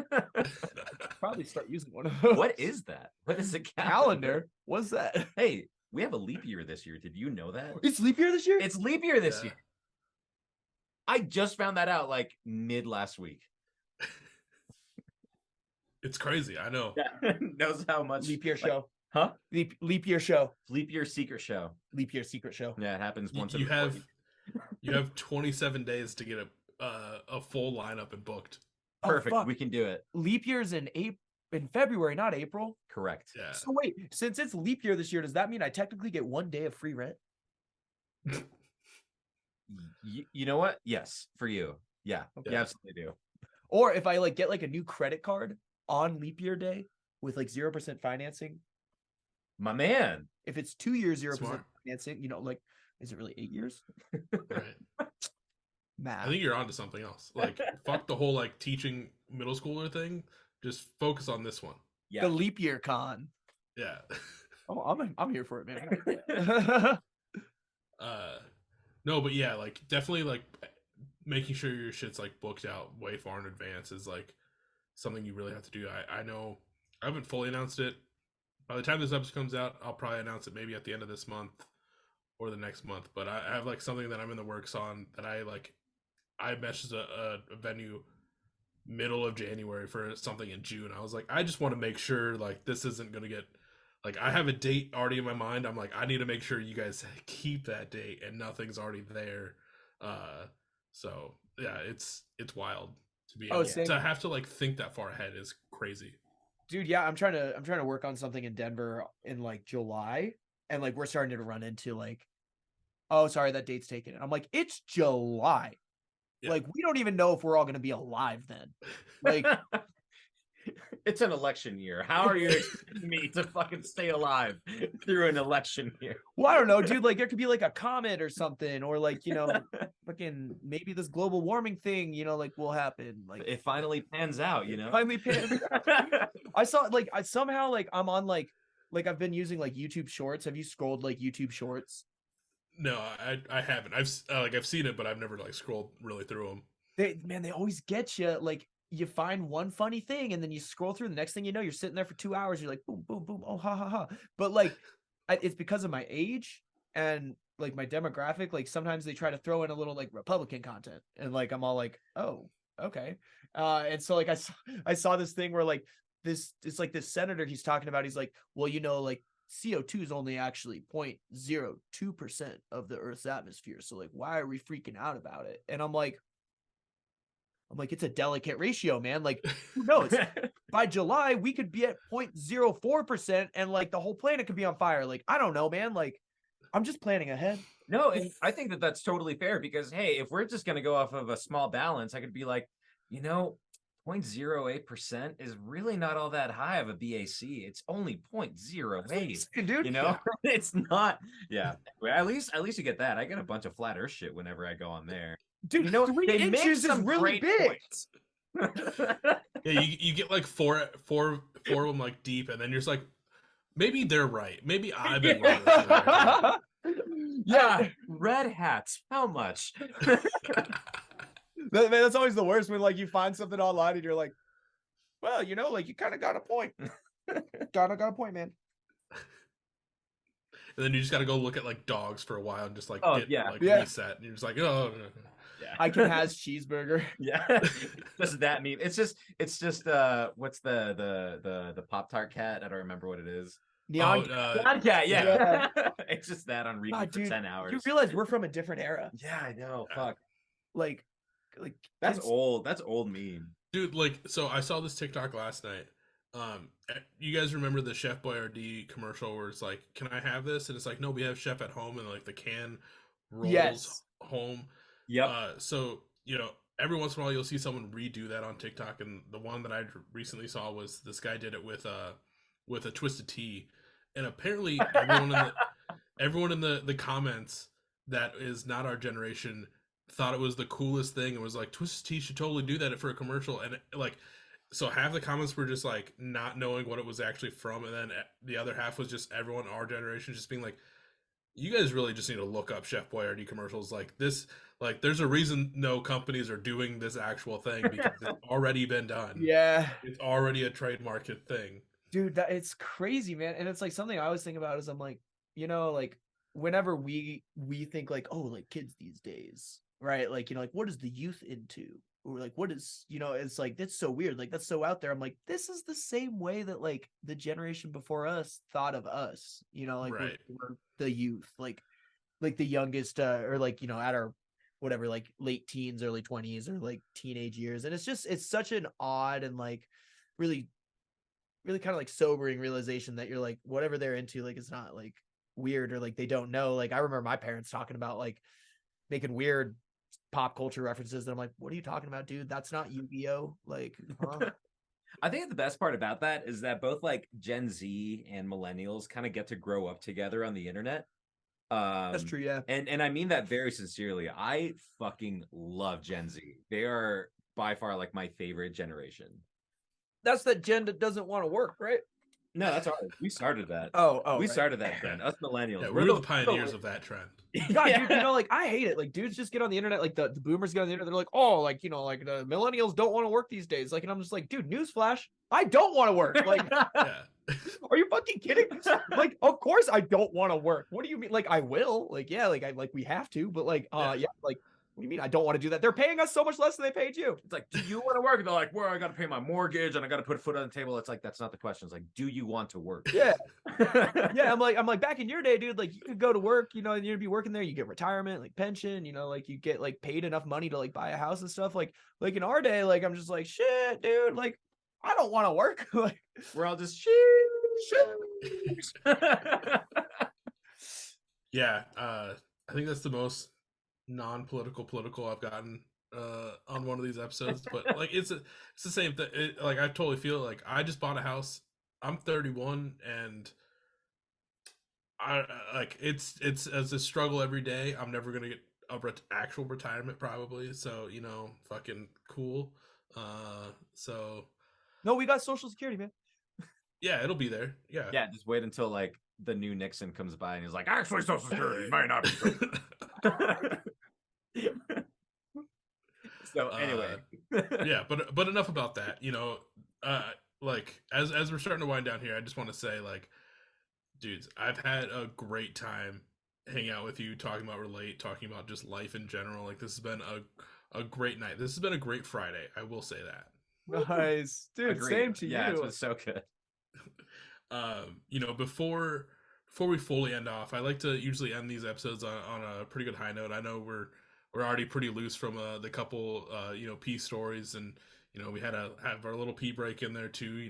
Speaker 3: Probably start using one of those.
Speaker 2: What is that? What is a
Speaker 3: calendar? What's that?
Speaker 2: Hey, we have a leap year this year. Did you know that?
Speaker 3: It's leap year this year?
Speaker 2: It's leap year this year. I just found that out like mid last week.
Speaker 1: It's crazy. I know.
Speaker 2: Yeah. Knows how much
Speaker 3: leap year show.
Speaker 2: Huh?
Speaker 3: Leap year show.
Speaker 2: Leap year secret show.
Speaker 3: Leap year secret show.
Speaker 2: Yeah, it happens once.
Speaker 1: You have 27 days to get a full lineup and booked.
Speaker 2: Perfect. We can do it.
Speaker 3: Leap year's in February, not April.
Speaker 2: Correct.
Speaker 1: Yeah.
Speaker 3: So wait, since it's leap year this year, does that mean I technically get 1 day of free rent?
Speaker 2: You know what? Yes, for you. Yeah,
Speaker 3: Okay.
Speaker 2: you absolutely do.
Speaker 3: Or if I like get like a new credit card on leap year day with like 0% financing.
Speaker 2: My man.
Speaker 3: If it's 2 years, 0%
Speaker 1: Smart.
Speaker 3: financing, you know, like, is it really 8 years?
Speaker 1: Right.
Speaker 3: Math.
Speaker 1: I think you're onto something else. Like, fuck the whole like teaching middle schooler thing. Just focus on this one.
Speaker 2: Yeah.
Speaker 3: The leap year con.
Speaker 1: Yeah.
Speaker 3: Oh, I'm here for it, man.
Speaker 1: No, but yeah, like definitely like making sure your shit's like booked out way far in advance is like something you really have to do. I know I haven't fully announced it. By the time this episode comes out, I'll probably announce it maybe at the end of this month or the next month. But I have like something that I'm in the works on that I messaged a venue middle of January for something in June. I was like, I just want to make sure like this isn't gonna get like I have a date already in my mind. I'm like, I need to make sure you guys keep that date and nothing's already there. So yeah, it's wild to be able to have to like think that far ahead is crazy.
Speaker 3: Dude, yeah, I'm trying to work on something in Denver in like July, and like we're starting to run into like, oh, sorry, that date's taken. And I'm like, it's July. Yeah. Like, we don't even know if we're all gonna be alive then. Like,
Speaker 2: it's an election year. How are you expecting me to fucking stay alive through an election year?
Speaker 3: Well, I don't know, dude. Like, there could be like a comet or something, or like, you know, fucking maybe this global warming thing, you know, like will happen. Like,
Speaker 2: it finally pans out, you know.
Speaker 3: Finally pans. I saw like I somehow like I'm on like I've been using like YouTube Shorts. Have you scrolled like YouTube Shorts?
Speaker 1: No, I haven't. I've seen it, but I've never like scrolled really through them.
Speaker 3: They always get you. Like, you find one funny thing and then you scroll through, the next thing you know, you're sitting there for 2 hours. You're like, boom, boom, boom. Oh, ha, ha, ha. But like, it's because of my age and like my demographic. Like sometimes they try to throw in a little like Republican content and like, I'm all like, oh, okay. And so like, I saw this thing where like it's like this senator he's talking about. He's like, well, you know, like CO2 is only actually 0.02% of the Earth's atmosphere. So like, why are we freaking out about it? And I'm like, it's a delicate ratio, man. Like, who knows? By July, we could be at 0.04% and like the whole planet could be on fire. Like, I don't know, man. Like, I'm just planning ahead.
Speaker 2: No, and I think that that's totally fair because, hey, if we're just going to go off of a small balance, I could be like, you know, 0.08% is really not all that high of a BAC. It's only 0.08,
Speaker 3: dude.
Speaker 2: You know, it's not. Yeah. At least you get that. I get a bunch of flat earth shit whenever I go on there.
Speaker 3: Dude, you know, 3 inches is really big.
Speaker 1: Yeah, you get like four of them like deep, and then you're just like, maybe they're right. Maybe I've been wrong.
Speaker 2: Yeah, red hats. How much?
Speaker 3: Man, that's always the worst when like you find something online and you're like, well, you know, like you kind of got a point. got a point, man.
Speaker 1: And then you just got to go look at like dogs for a while and just like reset. And you're just like, oh.
Speaker 2: Yeah.
Speaker 3: I can has cheeseburger.
Speaker 2: Yeah. Does that mean it's just what's the Pop-Tart cat? I don't remember what it is.
Speaker 3: Neon
Speaker 2: cat, yeah. It's just that on repeat for 10 hours.
Speaker 3: You realize we're from a different era.
Speaker 2: Yeah, I know. Fuck.
Speaker 3: Like
Speaker 2: that's old. That's old meme.
Speaker 1: Dude, like, so I saw this TikTok last night. You guys remember the Chef Boyardee commercial where it's like, can I have this? And it's like, no, we have Chef at home, and like the can rolls home.
Speaker 2: Yep.
Speaker 1: So, you know, every once in a while you'll see someone redo that on TikTok, and the one that I recently saw was this guy did it with a Twisted Tea, and apparently everyone in the comments that is not our generation thought it was the coolest thing and was like, Twisted Tea should totally do that for a commercial. And like, so half the comments were just like not knowing what it was actually from, and then the other half was just everyone our generation just being like, you guys really just need to look up Chef Boyardee commercials like this. Like, there's a reason no companies are doing this actual thing because it's already been done.
Speaker 3: Yeah.
Speaker 1: It's already a trademarked thing.
Speaker 3: Dude, that it's crazy, man. And it's like something I always think about is I'm like, like whenever we think like, oh, like kids these days, right? Like, like what is the youth into? Or like what is, it's like that's so weird. Like that's so out there. I'm like, this is the same way that like the generation before us thought of us, like
Speaker 1: Right.
Speaker 3: we're the youth, like the youngest or like, at our whatever, like late teens, early 20s, or like teenage years. And it's such an odd and like really really kind of like sobering realization that you're like whatever they're into like it's not like weird or like they don't know. Like I remember my parents talking about like making weird pop culture references that I'm like, what are you talking about, dude? That's not Yu-Gi-Oh. Like, huh?
Speaker 2: I think the best part about that is that both like Gen Z and millennials kind of get to grow up together on the internet.
Speaker 3: That's true, yeah.
Speaker 2: And I mean that very sincerely. I fucking love Gen Z. They are by far like my favorite generation.
Speaker 3: That's that gen that doesn't want to work, right?
Speaker 2: No, that's ours. We started that.
Speaker 3: Oh,
Speaker 2: we
Speaker 3: right.
Speaker 2: started that trend. Us millennials.
Speaker 1: Yeah, we're the pioneers of that trend.
Speaker 3: God, dude, like I hate it. Like dudes just get on the internet, like the boomers get on the internet. They're like, oh, like like the millennials don't want to work these days. Like, and I'm just like, dude, newsflash, I don't want to work. Like,
Speaker 1: Yeah.
Speaker 3: Are you fucking kidding? Like, of course I don't want to work. What do you mean? Like, I will. Like, yeah, like we have to, but like, yeah, like, what do you mean I don't want to do that? They're paying us so much less than they paid you.
Speaker 2: It's like, do you want to work? And they're like, well, I got to pay my mortgage and I got to put a foot on the table. It's like, that's not the question. It's like, do you want to work?
Speaker 3: Yeah. Yeah. I'm like, back in your day, dude, like you could go to work, and you'd be working there. You get retirement, like pension, like you get like paid enough money to like buy a house and stuff. Like in our day, like I'm just like, shit, dude, like I don't want to work. Like
Speaker 2: we're all just
Speaker 1: Yeah. I think that's the most non-political political I've gotten on one of these episodes, but like it's the same thing. Like I totally feel like I just bought a house. I'm 31 and I like it's as a struggle every day. I'm never gonna get actual retirement probably, so fucking cool. So
Speaker 3: no, we got Social Security, man.
Speaker 1: yeah, it'll be there. Yeah,
Speaker 2: just wait until like the new Nixon comes by and he's like, actually, Social Security might not be. So anyway,
Speaker 1: yeah, but enough about that. Like as we're starting to wind down here, I just want to say, like, dudes, I've had a great time hanging out with you, talking about Relate, talking about just life in general. Like, this has been a great night. This has been a great Friday. I will say that.
Speaker 3: Nice, dude.
Speaker 2: Agreed.
Speaker 3: Same to
Speaker 2: yeah,
Speaker 3: you.
Speaker 2: It's been so good.
Speaker 1: Before we fully end off, I like to usually end these episodes on a pretty good high note. I know we're already pretty loose from the couple pee stories, and we had to have our little pee break in there too.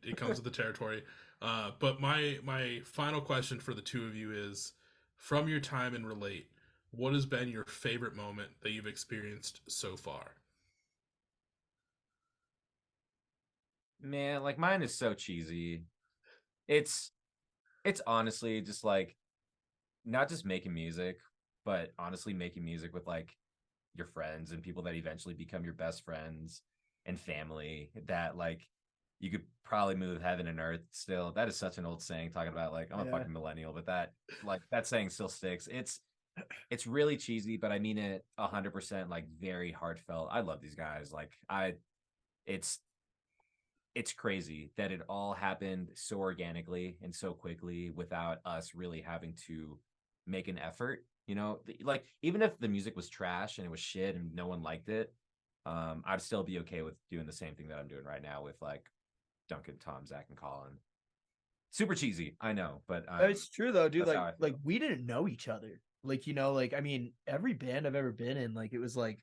Speaker 1: It comes with the territory. But my final question for the two of you is, from your time in Relate, what has been your favorite moment that you've experienced so far?
Speaker 2: Man, like mine is so cheesy. It's honestly just like not just making music, but honestly making music with like your friends and people that eventually become your best friends and family that like you could probably move heaven and earth still. That is such an old saying, talking about like I'm a fucking millennial, but that saying still sticks. It's really cheesy, but I mean it 100%, like very heartfelt. I love these guys. Like it's crazy that it all happened so organically and so quickly without us really having to make an effort. Like even if the music was trash and it was shit and no one liked it, I'd still be okay with doing the same thing that I'm doing right now with like Duncan, Tom, Zach, and Colin. Super cheesy, I know, but
Speaker 3: it's true though, dude. Like we didn't know each other. Like like I mean, every band I've ever been in, like it was like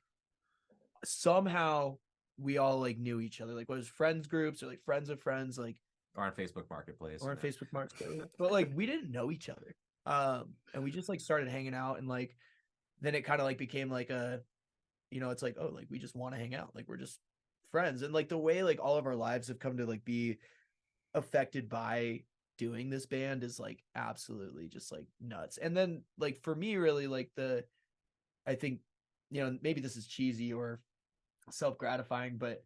Speaker 3: somehow we all like knew each other. Like was friends groups or like friends of friends, like
Speaker 2: or on Facebook Marketplace.
Speaker 3: Or on Facebook Marketplace. But like we didn't know each other. And we just like started hanging out, and like then it kind of like became like a it's like, oh, like we just want to hang out. Like we're just friends. And like the way like all of our lives have come to like be affected by doing this band is like absolutely just like nuts. And then like for me really like I think maybe this is cheesy or self-gratifying, but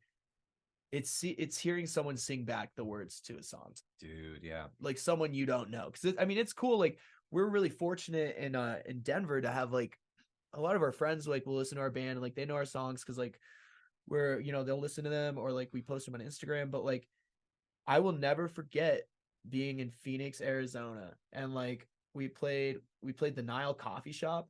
Speaker 3: it's hearing someone sing back the words to a song,
Speaker 2: dude. Yeah,
Speaker 3: like someone you don't know. Because it's cool. Like we're really fortunate in Denver to have like a lot of our friends like will listen to our band and like they know our songs because like we're they'll listen to them or like we post them on Instagram. But like I will never forget being in Phoenix, Arizona, and like we played the Nile coffee shop.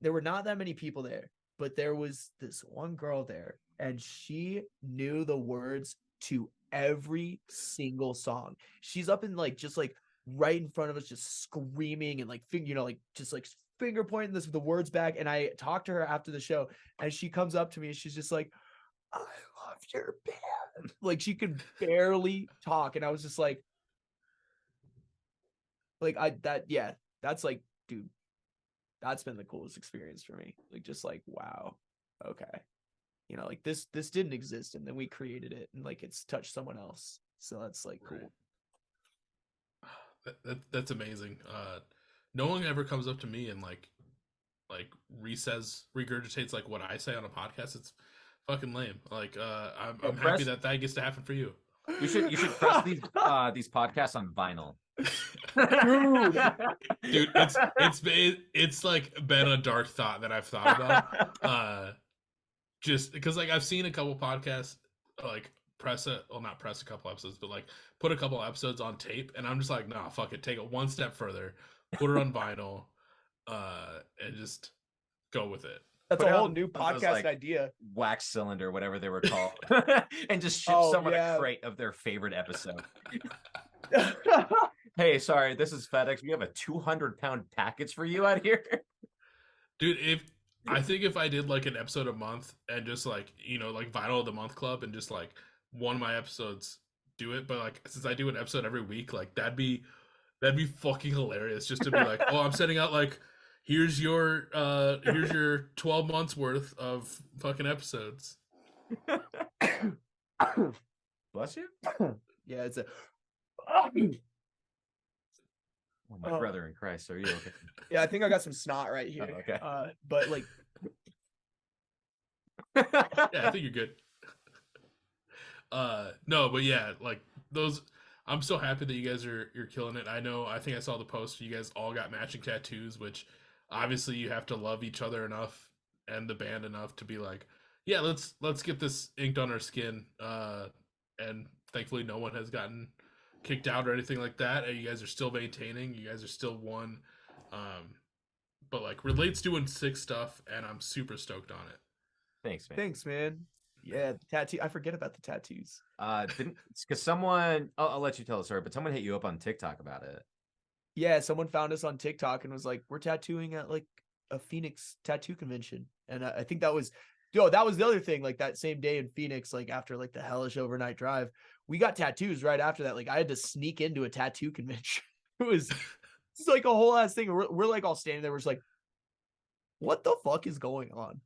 Speaker 3: There were not that many people there, but there was this one girl there and she knew the words to every single song. She's up in like just like right in front of us, just screaming and like like just like finger pointing the words back. And I talked to her after the show and she comes up to me and she's just like, I love your band. Like she could barely talk. And I was just like that's like, dude, that's been the coolest experience for me. Like just like, wow, okay. Like this didn't exist and then we created it and like it's touched someone else. So that's like cool.
Speaker 1: That's amazing. No one ever comes up to me and like regurgitates like what I say on a podcast. It's fucking lame. Like I'm happy that gets to happen for you.
Speaker 2: You should press these podcasts on vinyl.
Speaker 1: Dude, it's like been a dark thought that I've thought about. Just because like I've seen a couple podcasts like not press a couple episodes, but like put a couple episodes on tape, and I'm just like, nah, fuck it, take it one step further, put it on vinyl, and just go with it.
Speaker 3: That's a whole new podcast idea.
Speaker 2: Wax cylinder, whatever they were called, and just ship someone a crate of their favorite episode. Hey, sorry, this is FedEx. We have a 200-pound package for you out here.
Speaker 1: Dude, I think if I did like an episode a month and just like, like Vinyl of the Month Club and just like one of my episodes do it, but like since I do an episode every week, like that'd be fucking hilarious just to be like, oh, I'm sending out like here's your 12 months worth of fucking episodes.
Speaker 2: Bless you.
Speaker 3: Yeah, it's a
Speaker 2: oh, my brother in Christ, are you okay?
Speaker 3: Yeah, I think I got some snot right here.
Speaker 2: Oh, okay.
Speaker 3: But like
Speaker 1: yeah, I think you're good. No, but yeah, like those I'm so happy that you guys you're killing it. I think I saw the post, you guys all got matching tattoos, which obviously you have to love each other enough and the band enough to be like, yeah, let's get this inked on our skin. And thankfully no one has gotten kicked out or anything like that. And you guys are still maintaining. You guys are still one. But like Relate's doing sick stuff, and I'm super stoked on it.
Speaker 3: Thanks, man. Yeah, the tattoo. I forget about the tattoos.
Speaker 2: Because someone, I'll let you tell the story, but someone hit you up on TikTok about it.
Speaker 3: Yeah, someone found us on TikTok and was like, "We're tattooing at like a Phoenix tattoo convention," and I think that was the other thing. Like that same day in Phoenix, like after like the hellish overnight drive, we got tattoos right after that. Like I had to sneak into a tattoo convention. It's like a whole ass thing. We're like all standing there. We're just like, what the fuck is going on?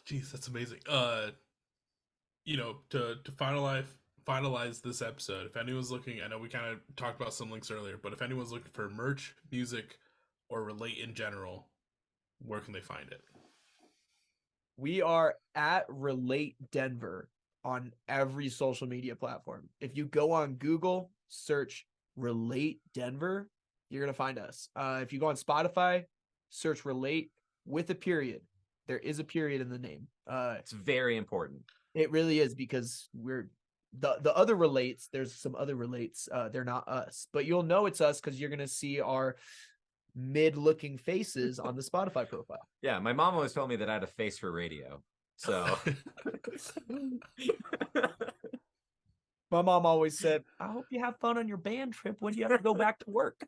Speaker 1: Jeez, that's amazing. To finalize this episode, if anyone's looking, I know we kind of talked about some links earlier, but if anyone's looking for merch, music, or Relate in general, where can they find it?
Speaker 3: We are at Relate Denver on every social media platform. If you go on Google, search Relate Denver, you're going to find us. If you go on Spotify, search Relate with a period. There is a period in the name.
Speaker 2: It's very important.
Speaker 3: It really is, because we're the other Relates. There's some other Relates. They're not us, but you'll know it's us because you're going to see our mid-looking faces on the Spotify profile.
Speaker 2: Yeah, my mom always told me that I had a face for radio. So
Speaker 3: my mom always said, I hope you have fun on your band trip when you have to go back to work.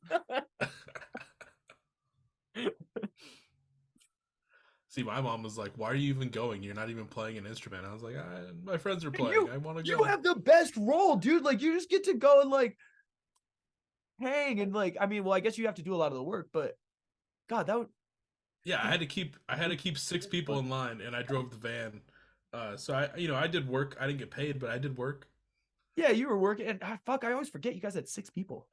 Speaker 1: See, my mom was like, why are you even going? You're not even playing an instrument. I was like, my friends are playing. I want to go.
Speaker 3: You have the best role, dude. Like, you just get to go and like hang and like, I mean, well, I guess you have to do a lot of the work, but God, that would.
Speaker 1: Yeah, I had to keep 6 people in line, and I drove the van. So I did work. I didn't get paid, but I did work.
Speaker 3: Yeah, you were working, and fuck, I always forget you guys had 6 people.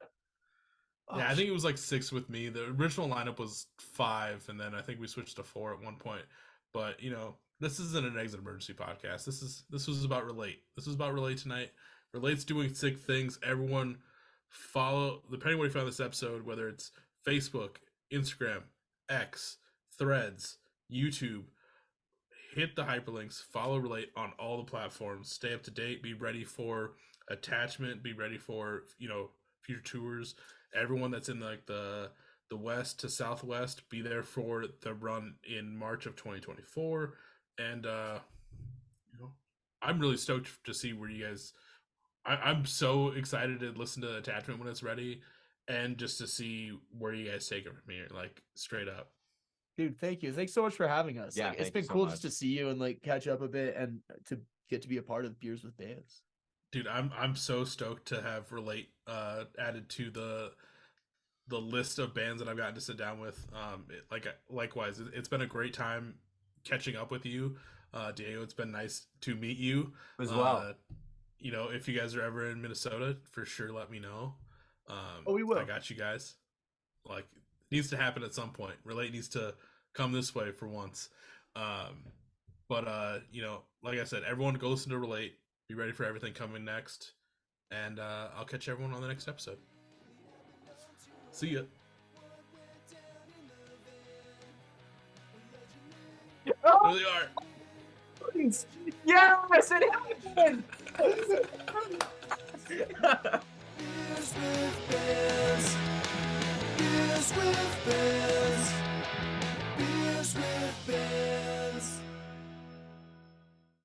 Speaker 1: Yeah, I think it was like 6 with me. The original lineup was 5, and then I think we switched to 4 at one point. But this isn't an exit emergency podcast. This was about Relate. This was about Relate tonight. Relate's doing sick things. Everyone follow, depending on where you found this episode, whether it's Facebook, Instagram, X, Threads, YouTube, hit the hyperlinks, follow Relate on all the platforms, stay up to date, be ready for attachment, be ready for future tours. Everyone that's in like the west to southwest, be there for the run in March of 2024. And I'm really stoked to see where you guys. I'm so excited to listen to attachment when it's ready, and just to see where you guys take it from here, like straight up.
Speaker 3: Dude, thank you. Thanks so much for having us.
Speaker 2: Yeah,
Speaker 3: like, it's
Speaker 2: thank
Speaker 3: been
Speaker 2: you so
Speaker 3: cool
Speaker 2: much.
Speaker 3: just to see you and like catch up a bit and to get to be a part of Beers with Bands.
Speaker 1: Dude, I'm so stoked to have Relate added to the list of bands that I've gotten to sit down with. Likewise, it's been a great time catching up with you, Diego. It's been nice to meet you
Speaker 2: As well.
Speaker 1: If you guys are ever in Minnesota, for sure let me know.
Speaker 3: Oh, we will.
Speaker 1: I got you guys. Like, it needs to happen at some point. Relate needs to come this way for once. But like I said, everyone go listen to Relate. Be ready for everything coming next. And I'll catch everyone on the next episode. See ya. There they are.
Speaker 3: Yes, it happened.
Speaker 4: Beers with Bands. Beers with Bands.